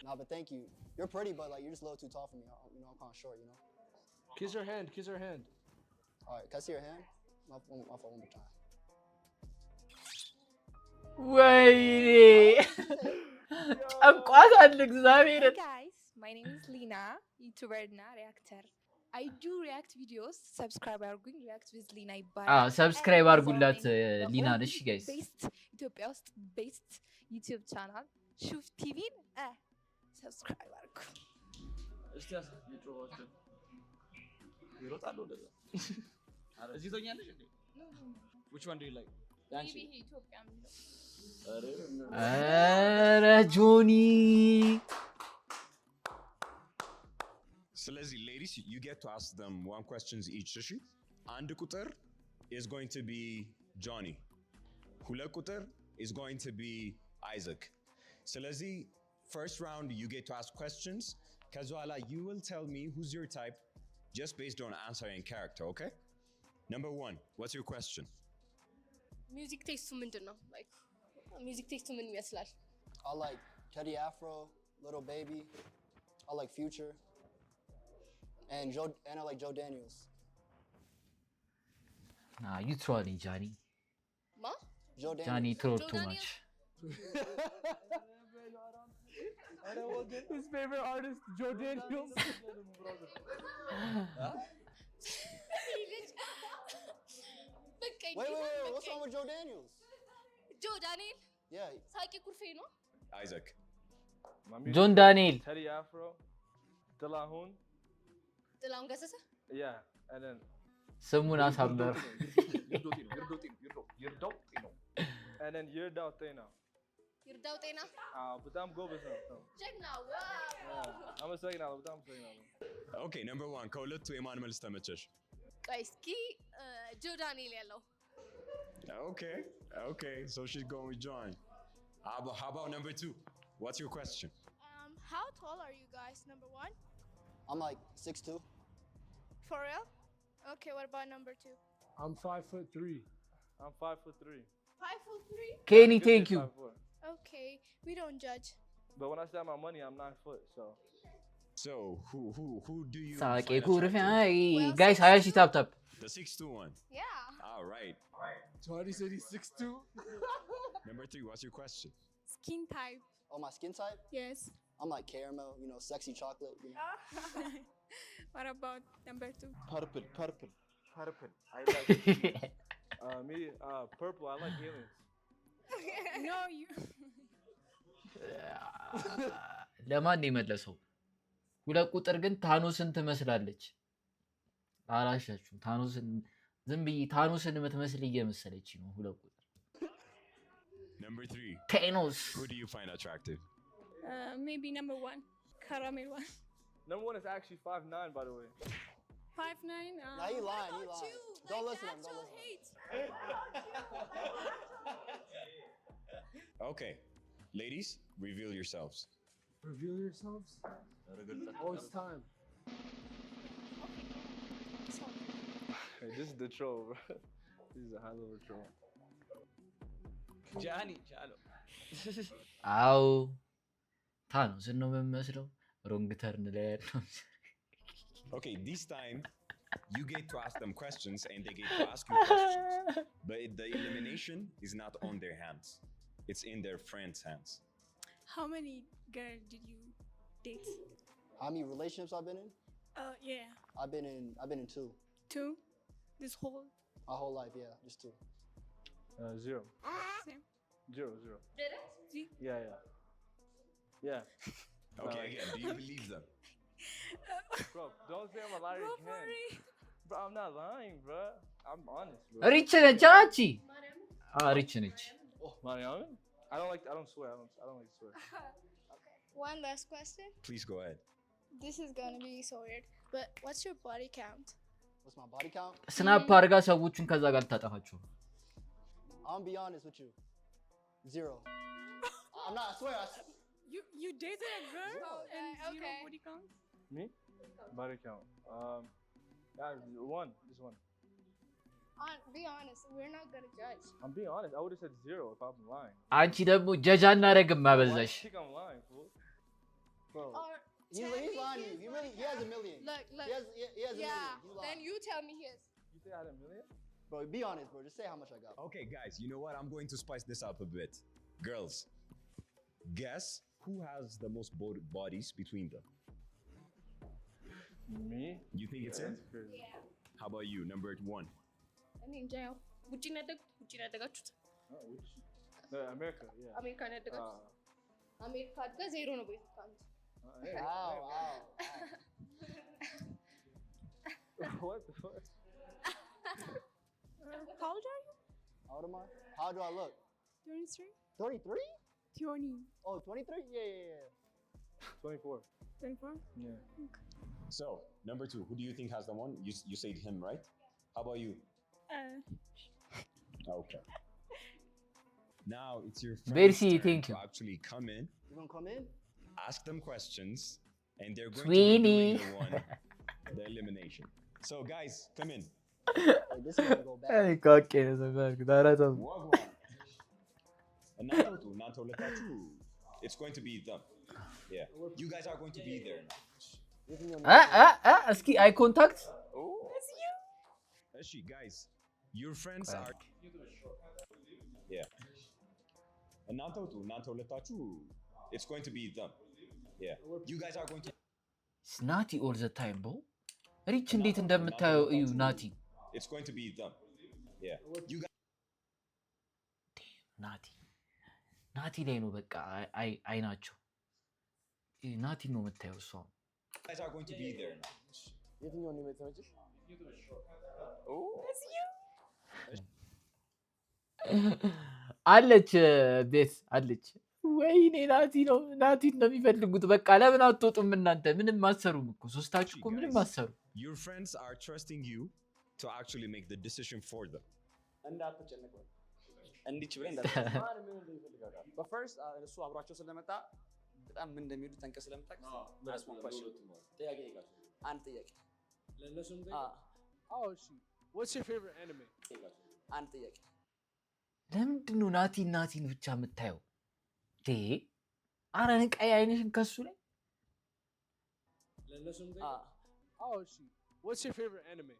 S2: Nah, but thank you. You're pretty, but like you're just a little too tall for me. You know, I'm kind of short. You know.
S5: Kiss her hand, kiss her hand.
S2: All right, can I see your hand? My phone one more time.
S1: ወይኔ ጨንቋታል እግዚአብሔር።
S7: Hey guys, my name is Lina, YouTuber እና reactor. I do react videos. Subscribe አድርጉኝ. React with Lina ይባላል።
S1: ሰብስክራይብ አድርጉላት ሊና ነሽ ጋይስ።
S7: ቤስት ኢትዮጵያ ውስጥ ቤስት ዩቲዩብ ቻናል ሹፍ ቲቪን ሰብስክራይብ አድርጉ።
S9: እስቲ የድሮዎቹን ይሮጣሉ እንደዛ። እዚህ ትሆኛለሽ እንዴ? Which one do you like? ዳንሲ
S4: ኢትዮጵያ የሚለው
S1: ኧረ ጆኒ
S10: ስለዚህ ladies, you get to ask them one questions each. እሺ? አንድ ቁጥር is going to be Johnny. ሁለት ቁጥር is going to be Isaac. ስለዚህ first round you get to ask questions. ከዛ በኋላ you will tell me who's your type just based on answer and character, okay? Number 1, what's your question?
S4: ሚውዚክ ቴስቱ ምንድን ነው? ላይክ ሚውዚክ ቴስቱ ምን ይመስላል?
S2: I like Teddy Afro, Little Baby. I like Future. And I like Joe Daniels.
S1: Nah, you trolling Johnny.
S4: ማ
S2: Joe Daniels.
S1: Johnny troll
S4: Joe
S1: too
S4: Daniels?
S1: much.
S5: His favorite artist, Joe Daniels.
S2: Wait, what's wrong with Joe Daniels?
S4: ጆ ዳንኤል
S2: Yeah,
S4: ሳቂ ኩርፌ ነው።
S10: Isaac.
S3: My music
S1: ጆን
S3: is
S1: ዳንኤል
S3: Teddy Afro, Dilahun.
S4: ጥላሁን ገሰሰ
S3: Yeah, and then
S1: ስሙን አሳምር።
S3: and then Yirdaw Thena.
S4: ይርዳው ጤና
S3: But I'm go with him.
S4: ጀግና
S3: I'm a second now, but I'm saying now.
S10: Okay, number 1, ከሁለቱ የማን መልስ ተመቸሽ?
S4: ቆይ እስኪ ጆ ዳንኤል ያለው
S10: Okay, so she's going with John. How about number 2? What's your question?
S7: How tall are you guys? Number 1?
S2: I'm like 6'2".
S7: For real? Okay, what about number 2?
S5: I'm 5'3".
S3: I'm 5'3".
S7: 5'3"?
S1: Kenny, thank you.
S3: 5'4".
S7: Okay, we don't judge.
S3: But when I say my money, I'm 9 foot, so.
S10: So, who do you
S1: ሳቄ
S10: find
S1: ኩርፌ
S10: attractive?
S1: ጋይስ 20 ሺህ ታፕ ታፕ።
S10: The 6'2" one.
S4: Yeah.
S10: All right.
S5: Johnny said he's 6'2".
S10: Number 3, what's your question?
S7: Skin type.
S2: Oh, my skin type?
S7: Yes.
S2: I'm like caramel, you know, sexy chocolate. You know?
S8: What about number 2?
S3: Purple. I like me. Purple. I like aliens.
S8: No, you.
S1: ለማን ነው የመለሰው? ሁለት ቁጥር ግን ታኖስን ትመስላለች። አላሻችሁም? ታኖስን ዝም ብዬ ታኖስን የምትመስል እየመሰለች ነው። ሁለት ቁጥር
S10: Number 3.
S1: ታኖስ
S10: Who do you find attractive?
S8: Maybe number 1. Caramel 1.
S3: Number 1 is actually 5'9", by the way.
S8: 5'9".
S2: Nah, he lying. He lying. Don't listen to him. Don't listen.
S10: Okay, ladies, reveal yourselves.
S9: Reveal yourselves. Oh, it's time.
S3: Hey, this is the troll, bro. This is a high level troll.
S5: Johnny, Chalo.
S1: አዎ ታኖስን ነው የምመስለው። ሮንግ ተርን ላይ ያለው
S10: Okay, this time you get to ask them questions and they get to ask you questions. But the elimination is not on their hands. It's in their friends' hands.
S8: How many girls did you date?
S2: How many relationships I've been in?
S8: Yeah.
S2: I've been in 2.
S8: 2. This whole.
S2: My whole life, yeah, just 2.
S3: 0.
S8: Same.
S3: 0.
S8: See?
S3: Yeah.
S10: Okay,
S3: Alright.
S10: again, do you believe them?
S3: Bro, don't say I'm a liar
S8: Go
S3: again.
S8: for it.
S3: Bro, I'm not lying, bro. I'm honest, bro.
S1: ሪች ነች አንቺ? ሪች ነች።
S3: Mariam? I don't swear. I don't like to swear.
S7: One last question.
S10: Please go ahead.
S7: This is gonna be so weird, but what's your body count?
S2: What's my body count?
S1: ስናፕ አድርጋ ሰዎችን ከዛ ጋር ልታጠፋቸው።
S2: I'm be honest with you. 0. I'm not. I swear.
S8: You dated a girl and zero
S7: okay.
S8: body count?
S3: Me? Body count. Guys, 1. Just 1.
S7: Be honest. We're not gonna judge.
S3: I'm being honest. I would have said 0 if I'm lying.
S1: አንቺ ደግሞ ጀጅ አናደርግም
S3: Why do
S1: አበዛሽ።
S3: you think I'm lying, fool? Bro.
S7: Or
S2: He's
S7: tell me
S2: lying to you.
S7: his
S2: He has a million.
S7: Look.
S2: He has a
S7: Yeah.
S2: million. He's
S7: Then
S2: lying.
S7: you tell me his.
S3: You think I had a million?
S2: Bro, be honest, bro. Just say how much I got.
S10: Okay, guys, you know what? I'm going to spice this up a bit. Girls, guess who has the most bodies between them?
S3: Me?
S10: You think it's him?
S3: That's crazy.
S10: How about you, number 1?
S7: I mean, jail. ውጪ ነው ያደጋችሁት?
S3: Which? America, yeah.
S7: አሜሪካ ነው ያደጋችሁት? አሜሪካ አድጋ 0 ነው ቤት ካንተ።
S3: Hey,
S2: Ow.
S3: what the fuck?
S8: How old are you?
S2: How old am I? How do I look?
S8: 23?
S2: 33?
S8: 20.
S2: Oh, 23? Yeah.
S3: 24.
S8: 24?
S3: Yeah.
S10: So, number 2, who do you think has the one? You said him, right? How about you? Okay. Now it's your friend's
S1: Bercy,
S10: turn
S1: thank
S10: to
S1: you.
S10: actually come in,
S2: You gonna come in?
S10: ask them questions, and they're going
S1: Sweeney.
S10: to be doing the elimination. So, guys, come in.
S2: Hey, this is gonna go bad.
S1: ኦኬ ዳራታው
S10: Wagwan. እናንተ ሁለታችሁ, it's going to be them. Yeah. You guys are going to be there now.
S1: እስኪ አይ ኮንታክት
S10: Actually, guys, your friends are. Yeah. እናንተ ሁለታችሁ, it's going to be them. Yeah. You guys are going to.
S1: ናቲ ኦል ዘ ታይም ብሮ ሪች እንዴት እንደምታየው እዩ ናቲ
S10: It's going to be them. Yeah. You guys.
S1: ናቲ ላይ ነው በቃ አይናቸው ናቲ ነው የምታየው እሷ
S10: Guys are going to be there now.
S6: የትኛው ነው የምትመጪሽ?
S1: አለች ቤት አለች። ወይኔ ናቲን ነው የሚፈልጉት። በቃ ለምን አትወጡም እናንተ? ምንም አትሰሩም እኮ ሶስታችሁ እኮ ምንም አትሰሩ።
S10: Your friends are trusting you to actually make the decision for them.
S6: እንዳትጨነቁ እንዲች ብለህ ማን ምን እንደሚፈልጋል? በፈርስት እሱ አብሯቸው ስለመጣ በጣም ምን እንደሚሉ ጠንቀ ስለምታውቅ ጥያቄ ይጋችሁ አንድ ጥያቄ ለነሱም
S9: እሺ what's your favorite anime?
S6: አንድ ጥያቄ
S1: ለምንድን ነው ናቲን ብቻ የምታየው? አረ ንቀይ አይንሽን ከሱ ላይ
S9: ለነሱም እሺ what's your favorite anime?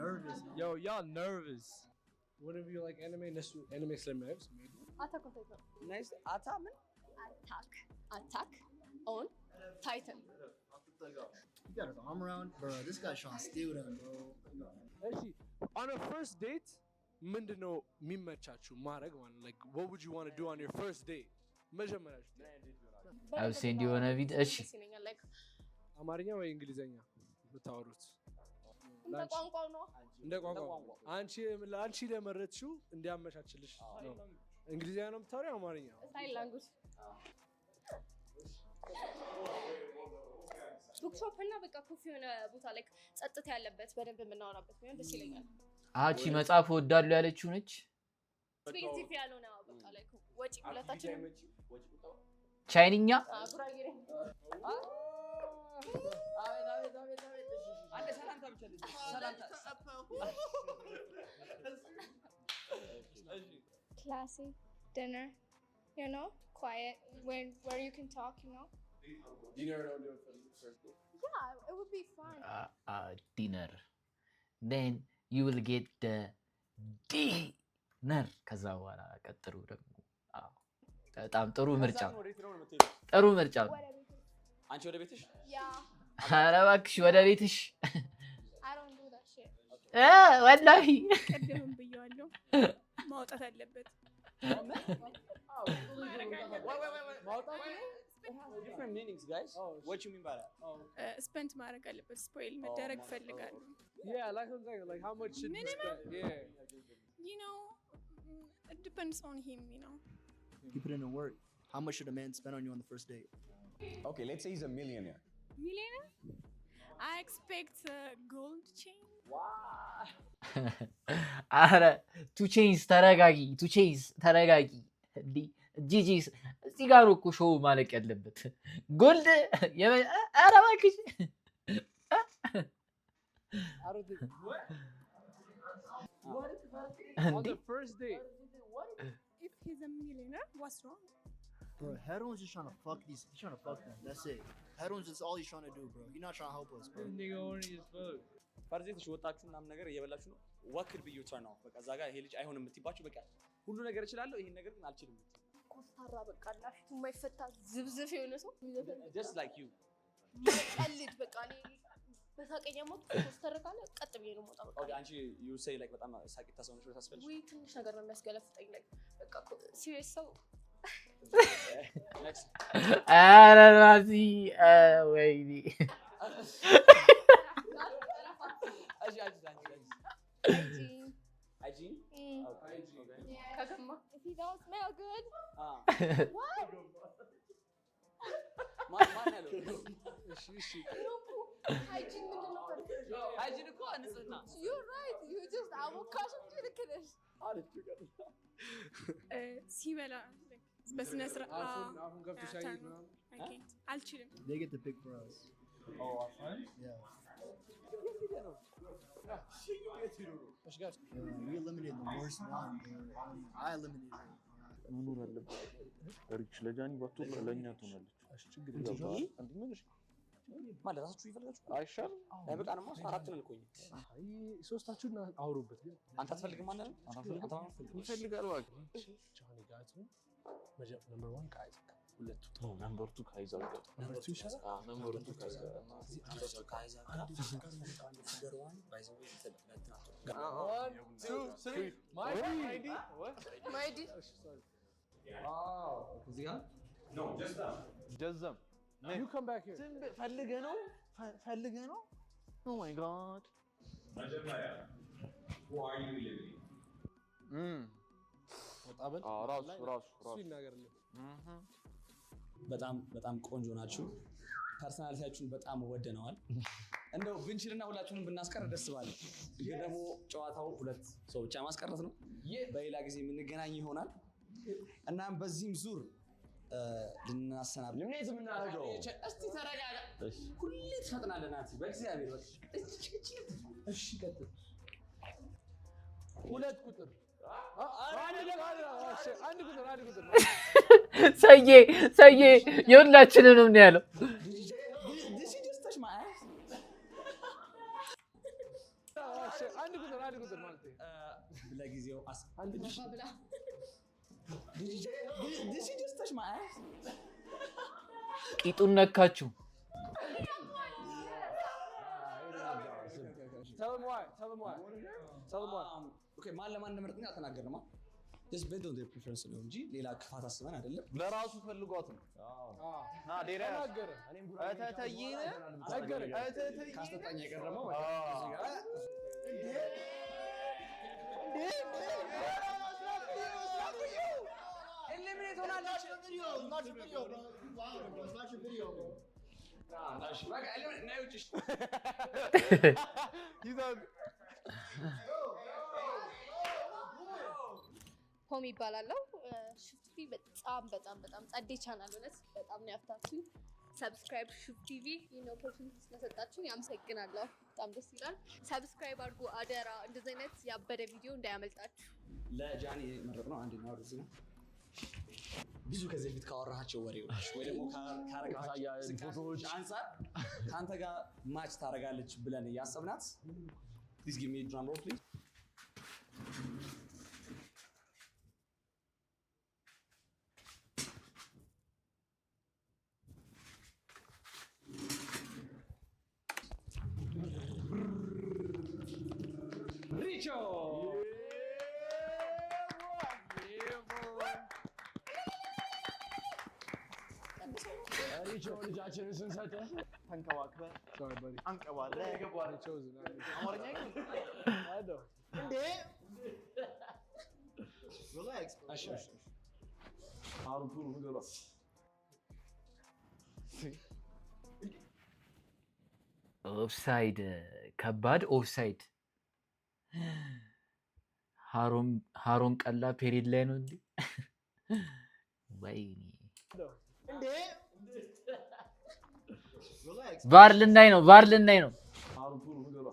S5: Nervous.
S9: Yo, y'all nervous. One of you like anime? Nesu anime ስለሚያዩስ maybe.
S7: Attack on Titan.
S6: Nice. Attack ምን?
S7: Attack
S4: ታይትል
S2: You got an arm around, bro. This guy's trying to steal them, bro.
S11: Actually, on a first date, ምንድነው የሚመቻችሁ ማድረግ ማለት like what would you want to do on your first date? መጀመሪያ
S1: አው ሴንድ የሆነ ቪዲዮ እሺ
S11: አማርኛ ወይ እንግሊዘኛ ብታወሩት
S4: እንደ ቋንቋው ነው
S11: እንደ ቋንቋው አንቺ ለመረጥሽው እንዲያመቻችልሽ ነው እንግሊዘኛ ነው የምታወሪው አማርኛ
S4: ስታይል ላንጉጅ ቡክሾፕ እና በቃ ኮፊ የሆነ ቦታ ላይ ጸጥታ ያለበት በደንብ የምናወራበት ቢሆን ደስ ይለኛል
S1: አቺ መጽሐፍ ወዳለው ያለችው ነች
S4: ስፔሲፊክ ያልሆነ በቃ ላይ ወጪ ሁለታችን
S1: ቻይንኛ
S4: ጉራጌ
S6: አንተ ሰላምታ ብቻ ሰላምታ
S7: Classy dinner, you know, quiet, where you can talk, you know.
S6: dinner don't do it for the first date.
S7: Yeah, it would be fun.
S1: dinner then you will get the dinner ከዛ በኋላ ቀጥሩ ደግሞ በጣም ጥሩ ምርጫ
S6: አንቺ ወደ ቤትሽ
S7: Yeah.
S1: ኧረ እባክሽ ወደ ቤትሽ
S7: I don't do that shit.
S1: ወላሂ
S8: ቀደም ብየዋለሁ ማውጣት አለበት
S6: different meanings guys what you mean by that
S8: ስፔንት ማድረግ አለበት ስፖይል መደረግ ፈልጋለሁ
S11: yeah like how much should you spend yeah
S8: you know it depends on him you know
S2: You put in the work. How much should a man spend on you on the first date?
S10: Okay, let's say he's a millionaire.
S8: Millionaire? I expect a gold chain.
S1: አረ ቱ ቼንስ ተረጋጊ እንዴ ጂጂስ እዚህ ጋር እኮ ሾው ማለቅ ያለበት ጎልድ አረ እባክሽ
S11: on the first date
S8: If he's a millionaire, what's wrong?
S2: Bro, Heron's just trying to fuck these. He's trying to fuck them. That's it. Heron's just all he's trying to do, bro. You're not trying to help us, bro.
S11: nigga horny as fuck
S6: ፈርዜትሽ ወጣችሁ ምናምን ነገር እየበላችሁ ነው what could be your turn off በቃ እዛ ጋር ይሄ ልጅ አይሆንም የምትባችሁ በቃ ሁሉ ነገር እችላለሁ ይሄን ነገር ግን አልችልም
S4: ኮስታራ በቃ ላፊቱ የማይፈታ ዝብዝፍ የሆነ ሰው
S6: just like you
S4: ቀልድ በቃ እኔ በሳቀኛ ሞት ኮስተር ካለ ቀጥ ብዬ ነው የምወጣው በቃ
S6: okay አንቺ you say like በጣም ሳቂታ ሰው ነሽ ታስፈልሽ
S4: ወይ ትንሽ ነገር ነው የሚያስገለፍጠኝ like በቃ ሲሪየስ ሰው
S6: next
S1: አረ ራሲ ወይኔ
S6: hygiene okay
S4: ከገማ if you don't smell good what
S6: ማን ያለው
S11: እሺ
S4: hygiene ምንድነው
S6: hygiene እኮ ንጽህና
S4: you're right you just አወካሽ እንጂ ልክ ነሽ
S8: ሲበላ በስነ ስርዓት
S11: አሁን ገብቶ ሳይት ነው
S8: አልችልም
S2: They get to pick for us.
S6: oh our friend
S2: Yeah.
S11: guys
S2: We eliminated the worst one, dude. I eliminated him.
S3: መኖር አለበት ሪች ለጃኒ ባትወር ለኛ ትሆናለች
S11: እሺ ችግር የለም
S3: አንተ ምን እሺ
S6: ማለት ራሳችሁ ይፈልጋችሁ
S3: አይሻል
S6: አይበቃንም አራት ነን እኮ
S11: አይ ሶስታችሁን አውሩበት ግን
S6: አንተ አትፈልግም ማለት ነው አንተ
S3: ይፈልጋል እባክህ
S11: ጃኒ ጋይስ number 1 guys ሁለቱ
S3: ነው ነምበር 2 ካይዛል ጋር
S11: number 2 ይሻላል
S3: ነምበር 2 ካይዛል
S6: ካይዛል figure 1 by the way
S11: 1 2 3 my ID what
S4: my ID
S6: wow እዚህ ጋር
S10: No, just them.
S3: ጀዘም
S11: you come back here
S3: ፈልገህ ነው oh my god
S10: Majamaya, who are you eliminating?
S11: ወጣበል
S3: ራሱ
S11: ይናገርልኝ
S6: በጣም ቆንጆ ናችሁ ፐርሰናሊቲያችሁን በጣም ወደነዋል እንደው ብንችልና ሁላችሁንም ብናስቀር ደስ ባለ ግን ደግሞ ጨዋታው ሁለት ሰው ብቻ ማስቀረት ነው በሌላ ጊዜ የምንገናኝ ይሆናል እናም በዚህም ዙር ልናሰናብት
S3: ለምን የምናደርገው
S6: እስቲ ተረጋጋ ሁሌ ትፈጥናለህ ናቲ በእግዚአብሔር እሺ ቀጥል
S11: ሁለት ቁጥር አንድ ቁጥር
S1: ሰዬ የሁላችንንም ነው ያለው
S6: this is just touch my ass
S11: አንድ ቁጥር ማለት
S6: ለጊዜው አንድ this is just touch my ass
S1: ቂጡን ነካችሁ
S11: Tell them why.
S6: Okay, ማን ለማን እንደመረጥን አልተናገርንም። Just based on their preference ነው እንጂ ሌላ ክፋት አስበን አይደለም።
S3: ለራሱ ፈልጓት ነው። ና ዴራ
S11: ተናገረ።
S3: እተተይነ
S11: ነገረ
S6: ካስጠጣኝ የቀረመው
S2: Eliminate ሆናለች. It's not your video, bro. You wild, bro. It's not your video, bro.
S4: ሆም ይባላለው ሹፍ ቲቪ በጣም በጣም በጣም ጸዴ ቻናል እውነት በጣም ነው ያፍታችሁኝ። ሰብስክራይብ ሹፍ ቲቪ ይሄን ኦፖርቹኒቲ ስለሰጣችሁኝ አመሰግናለሁ። በጣም ደስ ይላል። ሰብስክራይብ አድርጉ አደራ። እንደዚህ አይነት ያበደ ቪዲዮ እንዳያመልጣችሁ።
S6: ለጃኒ መረጥነው አንደኛው ወደዚህ ነው። ብዙ ከዚህ በፊት ካወራሃቸው ወሬዎች ወይ ደግሞ ካረጋቸው ፎቶዎች አንፃር ካንተ ጋር ማች ታረጋለች ብለን ያሰብናት please give me a drum roll please. Richo!
S9: Richo, ልጃችንን ስንሰጥህ ተንከባክበህ
S11: Sorry, buddy.
S9: አንቀባለህ
S11: I chose it.
S9: አማርኛ
S11: I know.
S2: Relax, bro.
S6: Sure.
S9: አሁን ቱሩ ገባ
S1: ኦፍሳይድ ከባድ ኦፍሳይድ። ሃሮን ቀላ ፔሪድ ላይ ነው እንዴ? ወይኔ ቫር ልናይ ነው።
S9: አሁን ቱሩ ገባ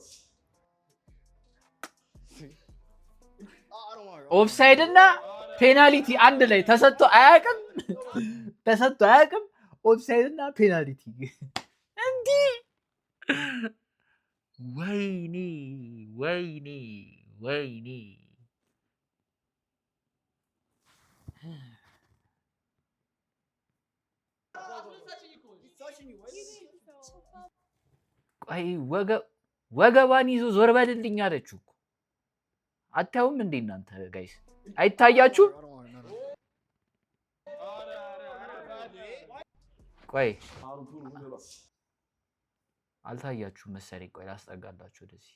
S1: ኦፍሳይድ እና ፔናልቲ አንድ ላይ ተሰጥቶ አያውቅም። ኦፍሳይድ እና ፔናልቲ እንዴ! ወይኔ ቆይ ወገባን ይዞ ዞር በልልኝ አለችው እኮ። አታዩም እንዴ እናንተ ጋይስ? አይታያችሁም? ቆይ አልታያችሁም መሰለኝ። ቆይ ላስጠጋላችሁ ወደዚህ።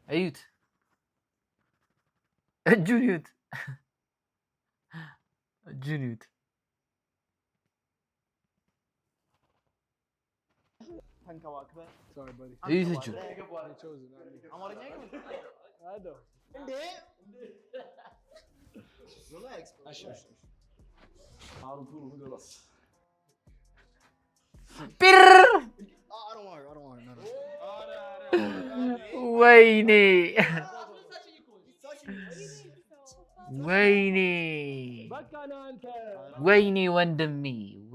S1: እዩት፣ እጁን እዩት።
S9: ተንከባክበህ
S11: Sorry, buddy.
S1: እዩት እጁ
S11: I chose it.
S9: አማርኛ
S11: I know.
S2: Relax, bro.
S6: Sure.
S9: አሁን ቱሩ ገባ
S1: ፒር
S2: I don't want her. No.
S1: ወይኔ
S11: በቃ ነው አንተ።
S1: ወይኔ ወንድሜ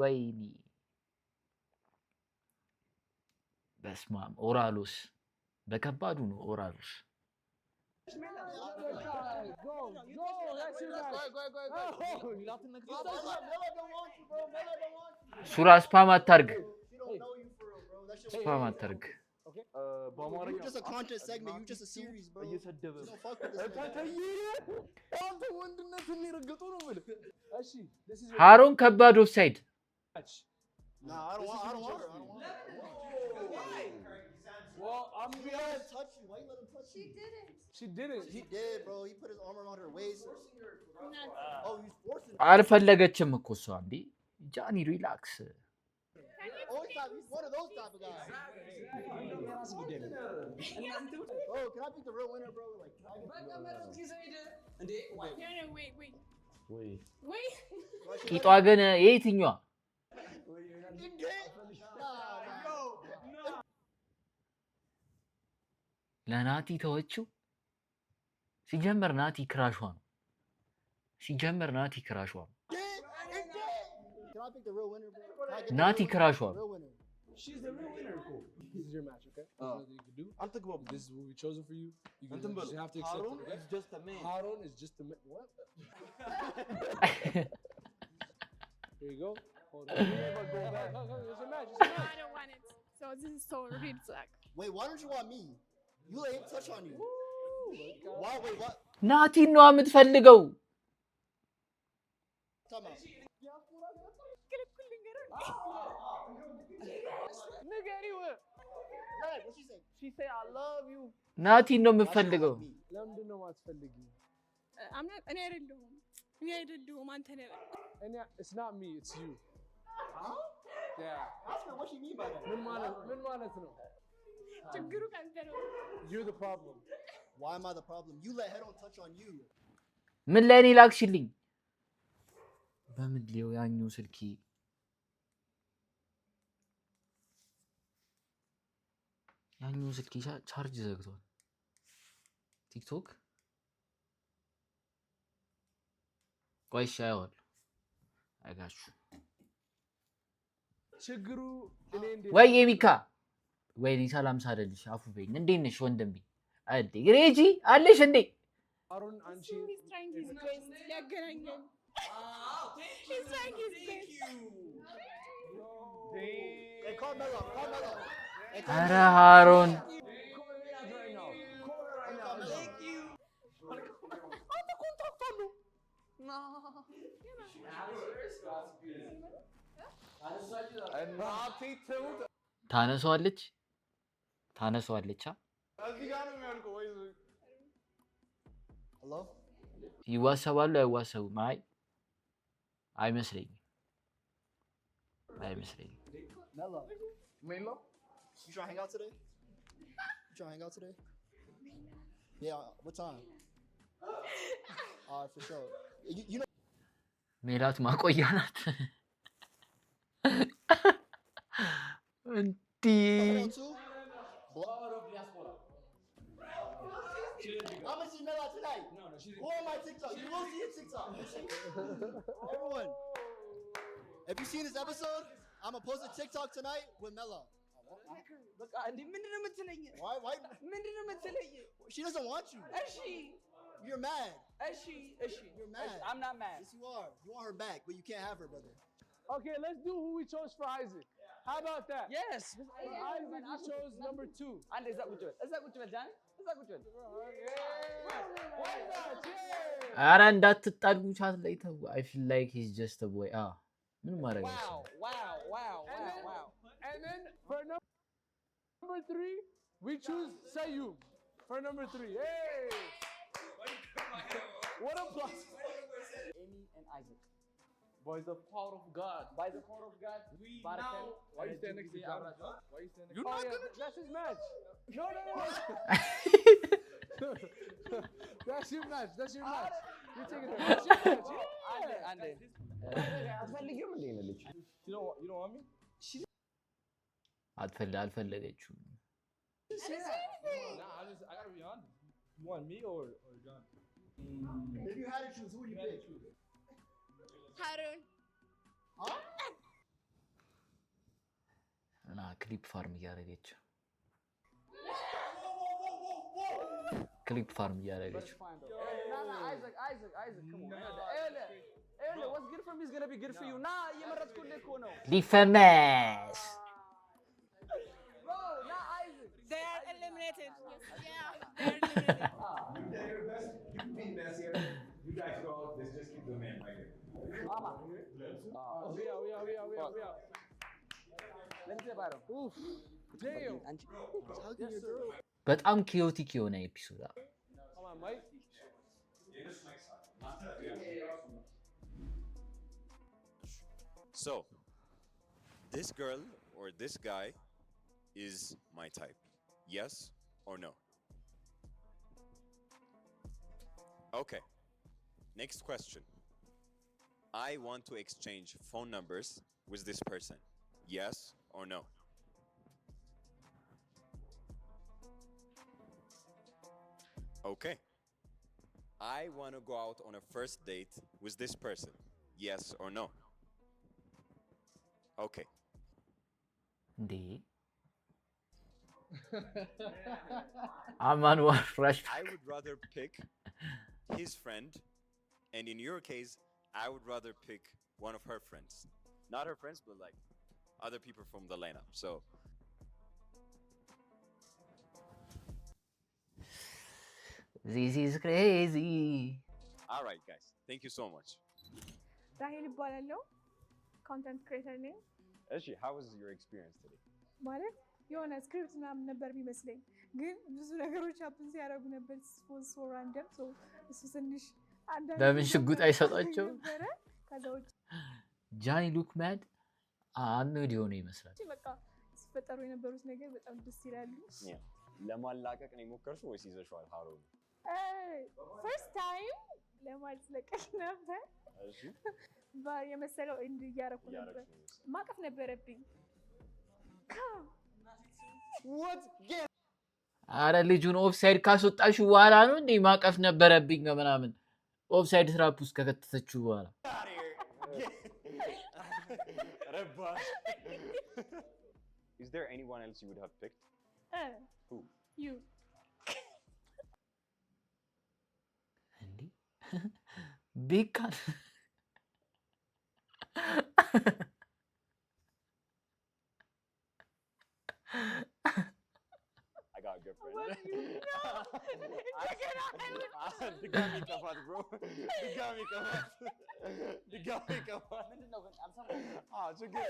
S1: ወይኔ። በስመ አብ ኦራሎስ በከባዱ ነው። ኦራሎስ
S11: Go. That's your match.
S1: ሱራ ስፓም አታርግ።
S2: She don't know you for real, bro. That shit
S1: ስፓም አታርግ።
S3: በአማርኛ
S2: You just a content segment. You just a series, bro. You
S3: እየሰደበ
S2: don't fuck with this nigga.
S11: አንተ ወንድነትን ይረገጡ ነው ብለህ። እሺ, this is your
S1: ሃሮን ከባድ ኦፍሳይድ።
S11: match.
S2: Nah, I don't want her.
S11: Well, I'm
S2: He let him touch you. Why you let him touch you?
S11: She didn't.
S2: He did, bro. He put his arm around her waist. Oh, he's forcing her.
S1: አልፈለገችም እኮ እሷ። እንዴ ጃኒ ሪላክስ።
S2: Oh, he's one of those type of guys. Oh, can I pick the real winner, bro? Like, can I get the real winner?
S8: No, wait.
S9: ወይ
S1: ቂጧ ግን የትኛዋ? ለናቲ ተወችው። ሲጀመር ናቲ ክራሿ ነው።
S2: Can I pick the real winner, bro? Can I get the
S1: ናቲ
S2: real
S1: ክራሿ
S2: winner?
S1: ነው።
S2: Real winner.
S11: She's the real winner. Cool. This is your match, okay? There's nothing you can do.
S3: አልተግባቡ
S11: This is what we chosen for you. You
S3: እንትን በሉ
S11: just have to accept
S3: ሃሮን
S11: it, okay?
S3: is just a man.
S11: Haron is just a man. What? Here you go. Hold on. We never go back. It's a match. It's a match.
S8: I don't want it. So this is so red flag.
S2: Wait, why don't you want me? You let him touch on you. Why? Wait, what?
S1: ናቲን ነው የምትፈልገው?
S2: Time out.
S11: ንገሪው።
S2: Right, what she say?
S11: She say I love you.
S1: ናቲን ነው የምትፈልገው?
S11: ለምንድን ነው የማትፈልጊው?
S8: I'm not. እኔ አይደለሁም አንተ ነህ።
S11: It's not me, it's you.
S2: Huh?
S11: Yeah.
S2: Ask her what she mean by that.
S11: ምን ማለት ነው?
S8: ችግሩ ካንተ ነው።
S11: You're the problem.
S2: Why am I the problem? You let head on touch on you.
S1: ምን ላይ ነው ላክሽልኝ? በምን ሊው ያኛው ስልኪ ቻርጅ ዘግቷል። ቲክቶክ ቆይ ሻይዋል አጋሹ
S11: ችግሩ እኔ እንዴ
S1: ወይ የሚካ ወይ ሰላም ሳደልሽ አፉ በይኝ። እንዴት ነሽ ወንድሜ? አዴ ግሬጂ አለሽ እንዴ?
S11: አሩን አንቺ
S8: He's trying his best. ያገናኘን. He's trying his best.
S2: Hey, call Mello. Call Mello. Hey, call
S1: ኧረ
S2: Mello.
S1: ሃሮን ታነሷለች
S2: Hello?
S1: ይዋሰባሉ አይዋሰቡም? አይመስለኝም።
S2: Mello. Mello? You trying to hang out today? You trying to hang out today? Yeah, what time? Alright, for sure. You know.
S1: ሜላት ማቆያ ናት። እንዲህ
S2: I'm gonna see Mela tonight. Go on my TikTok. You will see it TikTok. Everyone, if you seen this episode, I'm gonna post a TikTok tonight with Mela.
S6: በቃ እንዴ ምንድን ነው የምትለኝ?
S2: Why?
S6: ምንድን ነው የምትለኝ?
S2: She doesn't want you.
S6: እሺ
S2: You're mad.
S6: You're
S2: mad.
S6: I'm not mad.
S2: Yes, you are. You want her back, but you can't have her, brother.
S11: Okay, let's do who we chose for Isaac. How about that?
S6: Yes.
S11: Isaac, we chose number 2.
S6: አንድ እዛ ቁጭ በል ጃን እዛ ቁጭ በል
S1: ኧረ እንዳትጣሉ ቻት ላይ ተው። I feel like he's just a boy. ምን ማድረግ ነው?
S6: Wow.
S11: And then for number 3, we choose Sayum. For number 3. Hey! What a plus.
S6: Amy and Isaac.
S5: By the power of God.
S6: By the power of God.
S5: We
S6: Barakan.
S5: now.
S11: Why you stand next to John?
S5: Why you stand next
S11: You're not gonna. That's his match. No. That's your match. You're taking it. That's your match. Yeah.
S6: አንዴ አትፈልጊውም እንዴ ነው ልጅ?
S3: You don't want me?
S1: አልፈለገችውም።
S3: Nah, I gotta be honest. You want me or John?
S2: If you had to choose, who would you pick?
S4: ሃሮን
S1: እና ክሊፕ ፋርም እያደረገች
S6: Isaac, come on. Ele, what's good for me is gonna be good for you. Nah, እየመረጥኩልህ እኮ ነው።
S1: ሊፈመስ
S6: Bro, not Isaac.
S8: They are eliminated.
S4: Yeah.
S8: They are eliminated.
S10: You can be messier. You guys go out. Let's just keep the man right here.
S6: Mama.
S11: We are.
S6: Let me say Byron.
S11: Oof. Damn.
S6: አንቺ
S1: በጣም ኪዮቲክ የሆነ ኤፒሶድ
S11: Come on, Mike.
S10: So, this girl or this guy is my type. Yes or no? Okay. Next question. I want to exchange phone numbers with this person. Yes or no? Okay. I want to go out on a first date with this person. Yes or no? Okay.
S1: እንዴ አማን ወራሽ
S10: I would rather pick his friend, and in your case, I would rather pick one of her friends.
S12: Not her friends, but like other people from the lineup. So
S1: This is crazy.
S12: all right, guys. Thank you so much.
S8: ራሄል ይባላለሁ። ኮንተንት ክሬተር ነኝ።
S12: Actually, how was your experience today?
S8: ማለት የሆነ ስክሪፕት ምናምን ነበር የሚመስለኝ፣ ግን ብዙ ነገሮች ሀፕን ሲያደርጉ ነበር። ሶ ራንደም እሱ ትንሽ አንዳንድ
S1: ለምን ሽጉጥ አይሰጧቸው?
S8: ነበረ። ከዛ ውጭ
S1: ጃኒ ሉክ ማድ አንድ የሆነ ይመስላል።
S8: በቃ ሲፈጠሩ የነበሩት ነገር በጣም ደስ ይላሉ።
S12: ለማላቀቅ ነው የሞከርሽው ወይስ ይዘሽዋል? ሃሮ
S8: ፈርስት ታይም ለማስለቀቅ ነበር።
S12: እሺ
S8: የመሰለው እንድ እያደረኩ ነበር። ማቀፍ ነበረብኝ።
S1: አረ ልጁን ኦፍሳይድ ካስወጣሽ በኋላ ነው እንዴ ማቀፍ ነበረብኝ ምናምን። ኦፍሳይድ ትራፕ ውስጥ ከከተተችው በኋላ
S12: Is there anyone else you would have picked? Who?
S8: You.
S1: Big gun.
S12: I got a good friend.
S8: What do you know?
S12: ድጋሚ ከፋት bro. ድጋሚ ከፋት. ችግር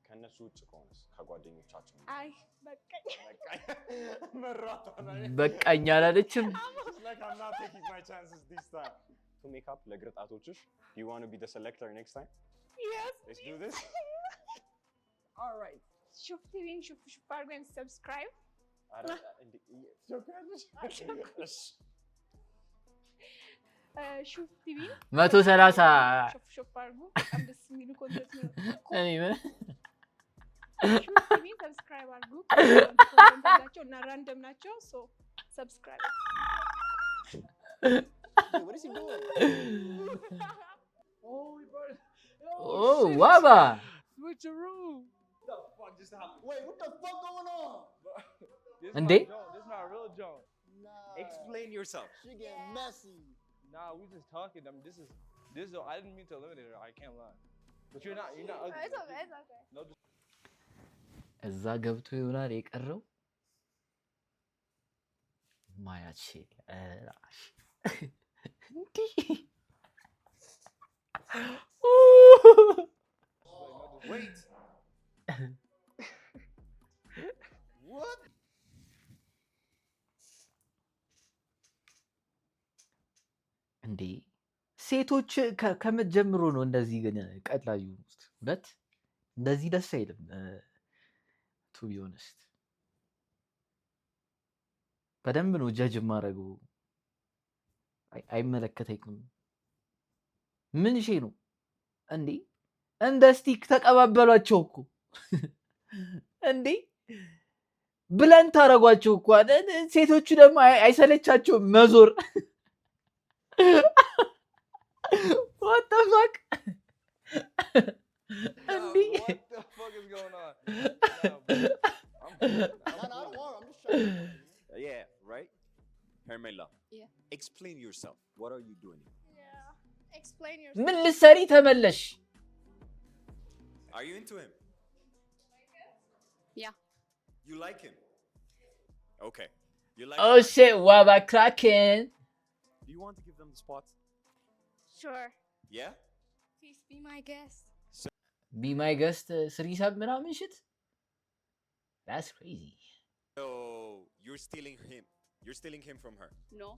S12: ከእነሱ ውጭ ከሆነስ ከጓደኞቻቸው?
S8: አይ በቃኝ።
S1: በቃኝ አላለችም።
S12: Like I'm not taking my chances this time. To make up ለግርጣቶችሽ, do you want to be the selector next time?
S8: Yes.
S12: Let's do this.
S8: All right. ሹፍ ቲቪን ሹፍ አድርገን ሰብስክራይብ ሹፍ ቲቪን
S1: 130
S8: ሹፍ አድርጉ። በጣም ደስ የሚሉ ኮንተንት ነው።
S1: እኔ
S8: ሹፍ ቲቪን ሰብስክራይብ አድርጉ። ኮንተንታቸው እና ራንደም ናቸው። ሶ ሰብስክራይብ።
S2: What is he doing?
S1: Oh, Waba.
S11: Switcheroo.
S3: What the fuck just happened?
S2: Wait, what the fuck going on?
S3: This
S1: And
S3: my
S1: they-
S3: joint. This my real joint.
S2: Nah.
S12: Explain yourself.
S2: She getting messy.
S3: Nah, we just talking. I mean, this is. I didn't mean to eliminate her. I can't lie. But you're not ugly.
S8: It's okay, it's okay.
S3: No.
S1: እዛ ገብቶ ይሆናል የቀረው ማያቼ ራሽ እንዲህ
S12: Wait. What?
S1: እንዴ ሴቶች ከመጀመሩ ነው እንደዚህ ግን ቀላዩ ውስጥ ሁለት እንደዚህ ደስ አይልም። ቱ ቢ ኦነስት በደንብ ነው ጀጅ የማደርገው። አይመለከተኝም። ምን ሼ ነው እንዴ? እንደ ስቲክ ተቀባበሏቸው እኮ እንዴ ብለን ታረጓቸው እኮ። ሴቶቹ ደግሞ አይሰለቻቸውም መዞር። What the fuck? እንዴ
S3: What the fuck is going on?
S2: No, I don't want her. I'm just trying to.
S12: Yeah, right? Hermela.
S4: Yeah.
S12: Explain yourself. What are you doing?
S4: Yeah. Explain yourself.
S1: ምን ልትሰሪ ተመለሽ?
S12: Are you into him?
S4: Yeah.
S12: You like him? Okay. You like
S1: Oh shit, Waba cracking.
S12: Do you want to give them the spot?
S4: Sure.
S12: Yeah?
S4: Please be my guest.
S1: Be my guest ስሪሳብ ምናምን shit? That's crazy.
S12: So you're stealing him. You're stealing him from her.
S4: No.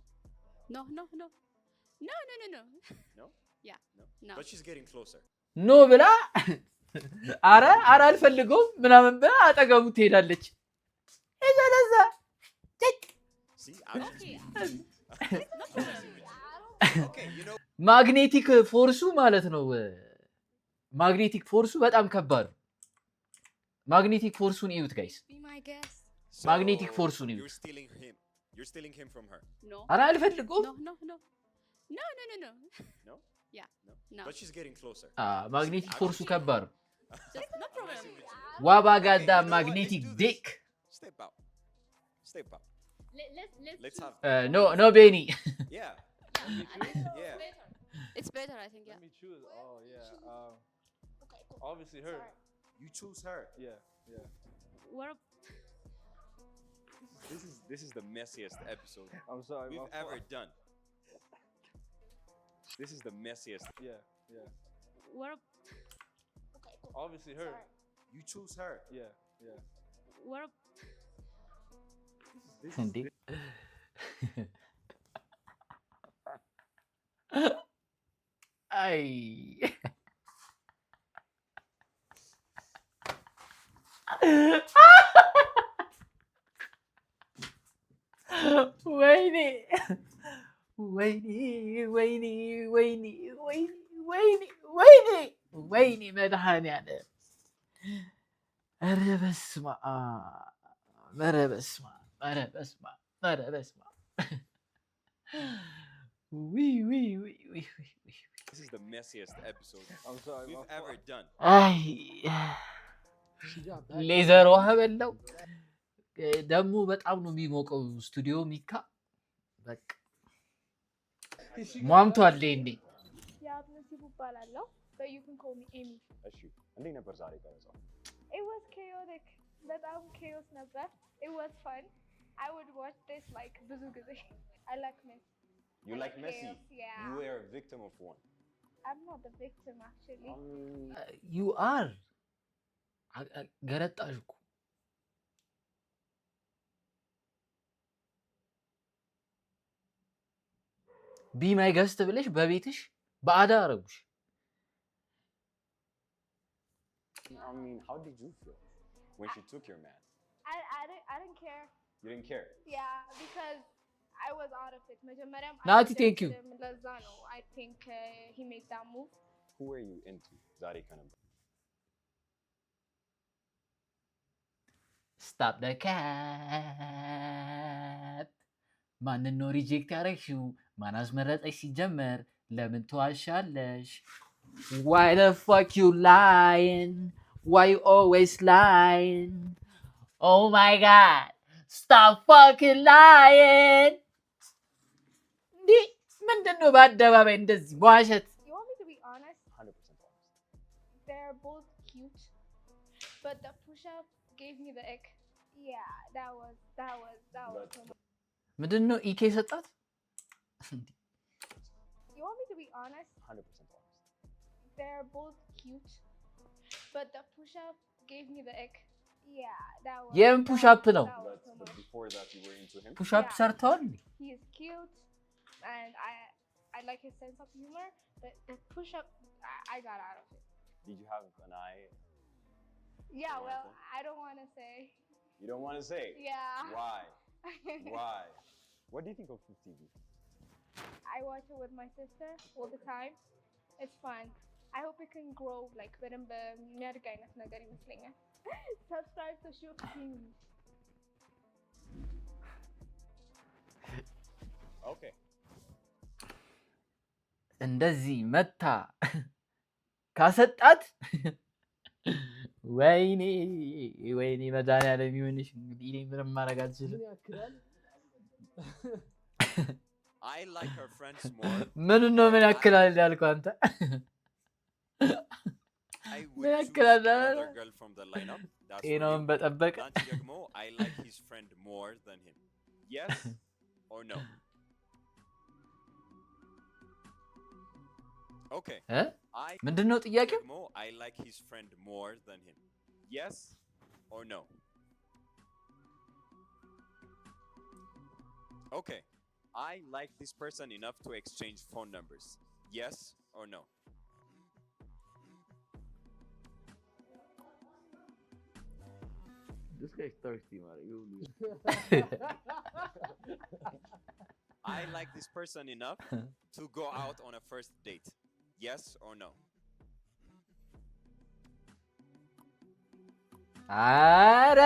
S4: No, no, no. No, no, no, no.
S12: No?
S4: Yeah.
S12: No.
S4: No.
S12: But she's getting closer.
S1: ኖ ብላ አረ አልፈልገውም ምናምን ብላ አጠገቡ ትሄዳለች። እዛ
S12: See? I'm
S4: Okay.
S12: Okay, you know.
S1: ማግኔቲክ ፎርሱ ማለት ነው። ማግኔቲክ ፎርሱ በጣም ከባድ ነው። ማግኔቲክ ፎርሱን እዩት ጋይስ።
S4: Be my guest.
S12: So
S1: Magnetic force on you.
S12: You're stealing him. You're stealing him from her.
S4: No.
S1: አረ አልፈልገውም።
S4: No, no, no. No, no, no, no.
S12: No?
S4: Yeah.
S12: No.
S4: No.
S12: But she's getting closer.
S1: ማግኔቲክ ፎርሱ ከባድ ነው።
S4: Just no problem.
S1: ዋባ ጋዳ
S12: Okay, you know what?
S1: ማግኔቲክ
S12: Let's do
S1: ዲክ
S12: this. Step out. Step out. Let's have.
S1: ኖ ቤኒ
S12: Yeah.
S4: Yeah.
S12: Yeah.
S4: It's better, I think. Yeah.
S3: Let me choose. Oh yeah. Obviously her.
S4: Sorry.
S12: You choose her.
S3: Yeah, yeah.
S4: What?
S12: This is the messiest episode
S3: I'm sorry.
S12: we've
S3: my fault.
S12: ever done. This is the messiest.
S3: Yeah, yeah.
S4: What? Okay, cool.
S3: Obviously her.
S4: Sorry.
S12: You choose her.
S3: Yeah, yeah.
S4: What?
S1: እንዴ አይ ወይኔ ወይኔ ወይኔ ወይኔ ወይኔ ወይኔ ወይኔ ወይኔ መድኃኒዓለም ኧረ በስመ አብ ኧረ በስመ አብ ኧረ በስመ አብ ኧረ በስመ አብ ውይ ውይ ውይ ውይ ውይ
S12: This is the messiest episode
S3: I'm sorry. my
S12: we've
S3: fault.
S12: ever done.
S1: አይ ሌዘር ውሃ በላው ደግሞ በጣም ነው የሚሞቀው ስቱዲዮ ሚካ በቃ ሟምቷል እንዴ
S8: የአብነሲቡ እባላለሁ but you can call me Amy.
S12: እሺ እንዴት ነበር ዛሬ ቀረጻው?
S8: It was chaotic. በጣም chaos ነበር. It was fun. I would watch this like ብዙ ጊዜ. I like Messi.
S12: You
S8: I
S12: like Messi?
S8: chaos, yeah.
S12: You were a victim of one.
S8: I'm not the victim actually.
S1: ዩ አር ገረጣሽ እኮ ቢ ማይ ገስት ብለሽ በቤትሽ ባዕዳ አረጉሽ
S12: I mean, how did you feel when she took your man?
S8: I didn't care.
S12: You didn't care.
S8: Yeah, because I was out of it. መጀመሪያም
S1: ናቲ ቴንክ ዩ
S8: ለዛ ነው I think he made that move.
S12: Who were you into? ዛሬ ከነበር
S1: ስታፕ ደ ካፕ ማንን ነው ሪጀክት ያደረግሽው? ማን አስመረጠሽ? ሲጀመር ለምን ተዋሻለሽ? Why the fuck you lying? Why you always lying? Oh my god, stop fucking lying! እንዴ ምንድን ነው በአደባባይ እንደዚህ መዋሸት?
S8: You want me to be honest?
S12: 100% honest.
S8: They're both cute, but the push-up gave me the ick. Yeah, that was too much.
S1: ምንድን ነው ኢኬ ሰጣት?
S8: You want me to be honest?
S12: 100% honest.
S8: They're both cute, but the push-up gave me the ick. Yeah, that was.
S1: የምን ፑሽ አፕ ነው?
S12: But before that, you were into him?
S1: ፑሽ አፕ ሰርተዋል?
S8: He is cute, and I like his sense of humor. But the push-up, I got out of it.
S12: Did you have an eye?
S8: Yeah, well, I don't want to say.
S12: You don't want to say?
S8: Yeah.
S12: Why? Why? What do you think of Food TV?
S8: I watch it with my sister all the time. It's fun. I hope it can grow like በደንብ የሚያድግ አይነት ነገር ይመስለኛል. Subscribe to Shoot TV.
S12: Okay.
S1: እንደዚህ መታ ካሰጣት ወይኔ ወይኔ መድኃኒዓለም ይሁንሽ። እንግዲህ እኔ ምንም ማድረግ አልችልም።
S12: I like her friends more.
S1: ምን ነው ምን ያክላል ያልከው አንተ?
S12: I
S1: ምን
S12: would choose
S1: ያክላል?
S12: another girl from the lineup. That's for
S1: ጤናውን
S12: you.
S1: በጠበቀ
S12: Nanti ደግሞ I like his friend more than him. Yes or no? Okay.
S1: ምንድን ነው ጥያቄው?
S12: ደግሞ I like his friend more than him. Yes or no? Okay. I like this person enough to exchange phone numbers. Yes or no?
S9: This guy's thirsty, man.
S12: I like this person enough to go out on a first date. Yes or no?
S1: ኧረ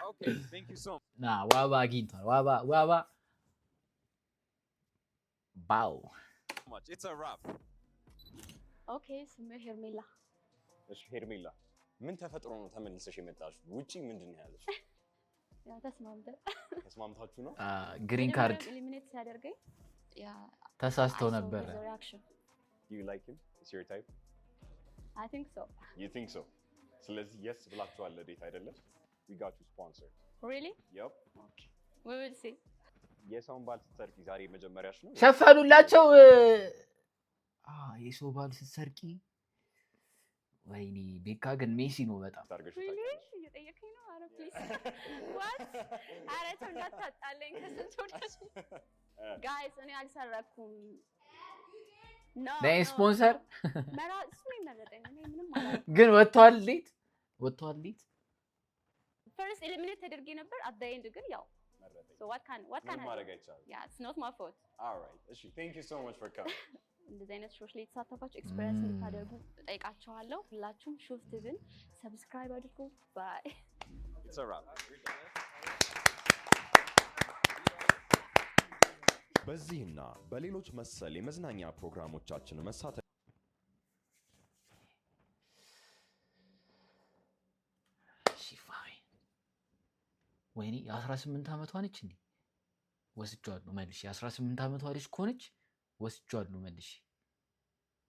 S12: Okay, thank you so
S1: ና ዋባ አግኝቷል። ዋባ ባው
S12: much. It's a wrap.
S4: Okay, ስሜ ሄርሜላ።
S12: እሺ ሄርሜላ፣ ምን ተፈጥሮ ነው ተመልሰሽ የመጣሽው? ውጪ ምንድን ነው ያለሽ?
S4: ያው ተስማምተን
S12: ተስማምታችሁ ነው?
S1: ግሪን ካርድ
S4: ኤሊሚኔት ሲያደርገኝ ያ
S1: ተሳስቶ ነበር።
S12: Do you like him? Is your type?
S4: I think so.
S13: You think so? ስለዚህ yes ብላችኋል ለዴት አይደለም? We got you sponsored.
S4: Really?
S13: Yep.
S4: Okay. We will see.
S13: የሰውን ባል ስትሰርቂ ዛሬ መጀመሪያሽ ነው?
S1: ሸፈኑላቸው። የሰው ባል ስትሰርቂ ወይኔ ቤካ ግን ሜሲ ነው በጣም
S4: እየጠየቀኝ ነው። ኧረ ፕሊዝ ዋት ኧረ ተው እንዳታጣለኝ ከስንት ወዳጅ ጋይስ እኔ አልሰረኩም።
S1: ስፖንሰር
S4: እሱ ነው የመረጠኝ። እኔ ምንም አላልኩም።
S1: ግን ወጥቷል ሌት
S4: ፈርስት ኤሊሚኔት ተደርጌ ነበር። አት ዘ ኤንድ ግን ያው so what can
S13: ማድረግ አይቻልም።
S4: yeah it's not my fault.
S13: all right እሺ thank you so much for coming.
S4: እንደዚህ አይነት ሾዎች ላይ የተሳተፋችሁ ኤክስፒሪየንስ እንድታደርጉ ጠይቃችኋለሁ። ሁላችሁም ሾፍ ቲቪን ሰብስክራይብ አድርጉ። ባይ
S13: it's a wrap.
S14: በዚህና በሌሎች መሰል የመዝናኛ ፕሮግራሞቻችን መሳተፍ
S1: ወይኔ የ18 ዓመቷ ነች እንዴ? ወስጇለሁ መልሼ። የ18 ዓመቷ ልጅ ከሆነች ወስጇለሁ መልሼ።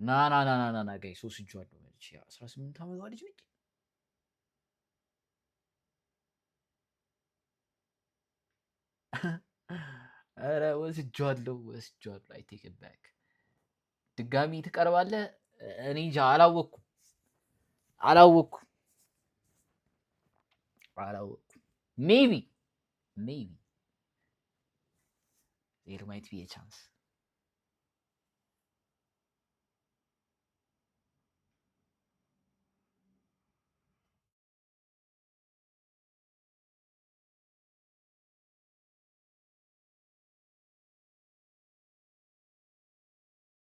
S1: ና ጋይስ ወስጇለሁ መልሼ። 18 ዓመቷ ልጅ ነች። ኧረ ወስጇለሁ። አይ ቴክ ኢት ባክ። ድጋሚ ትቀርባለህ? እኔ እንጃ አላወኩም። Maybe there might be a chance.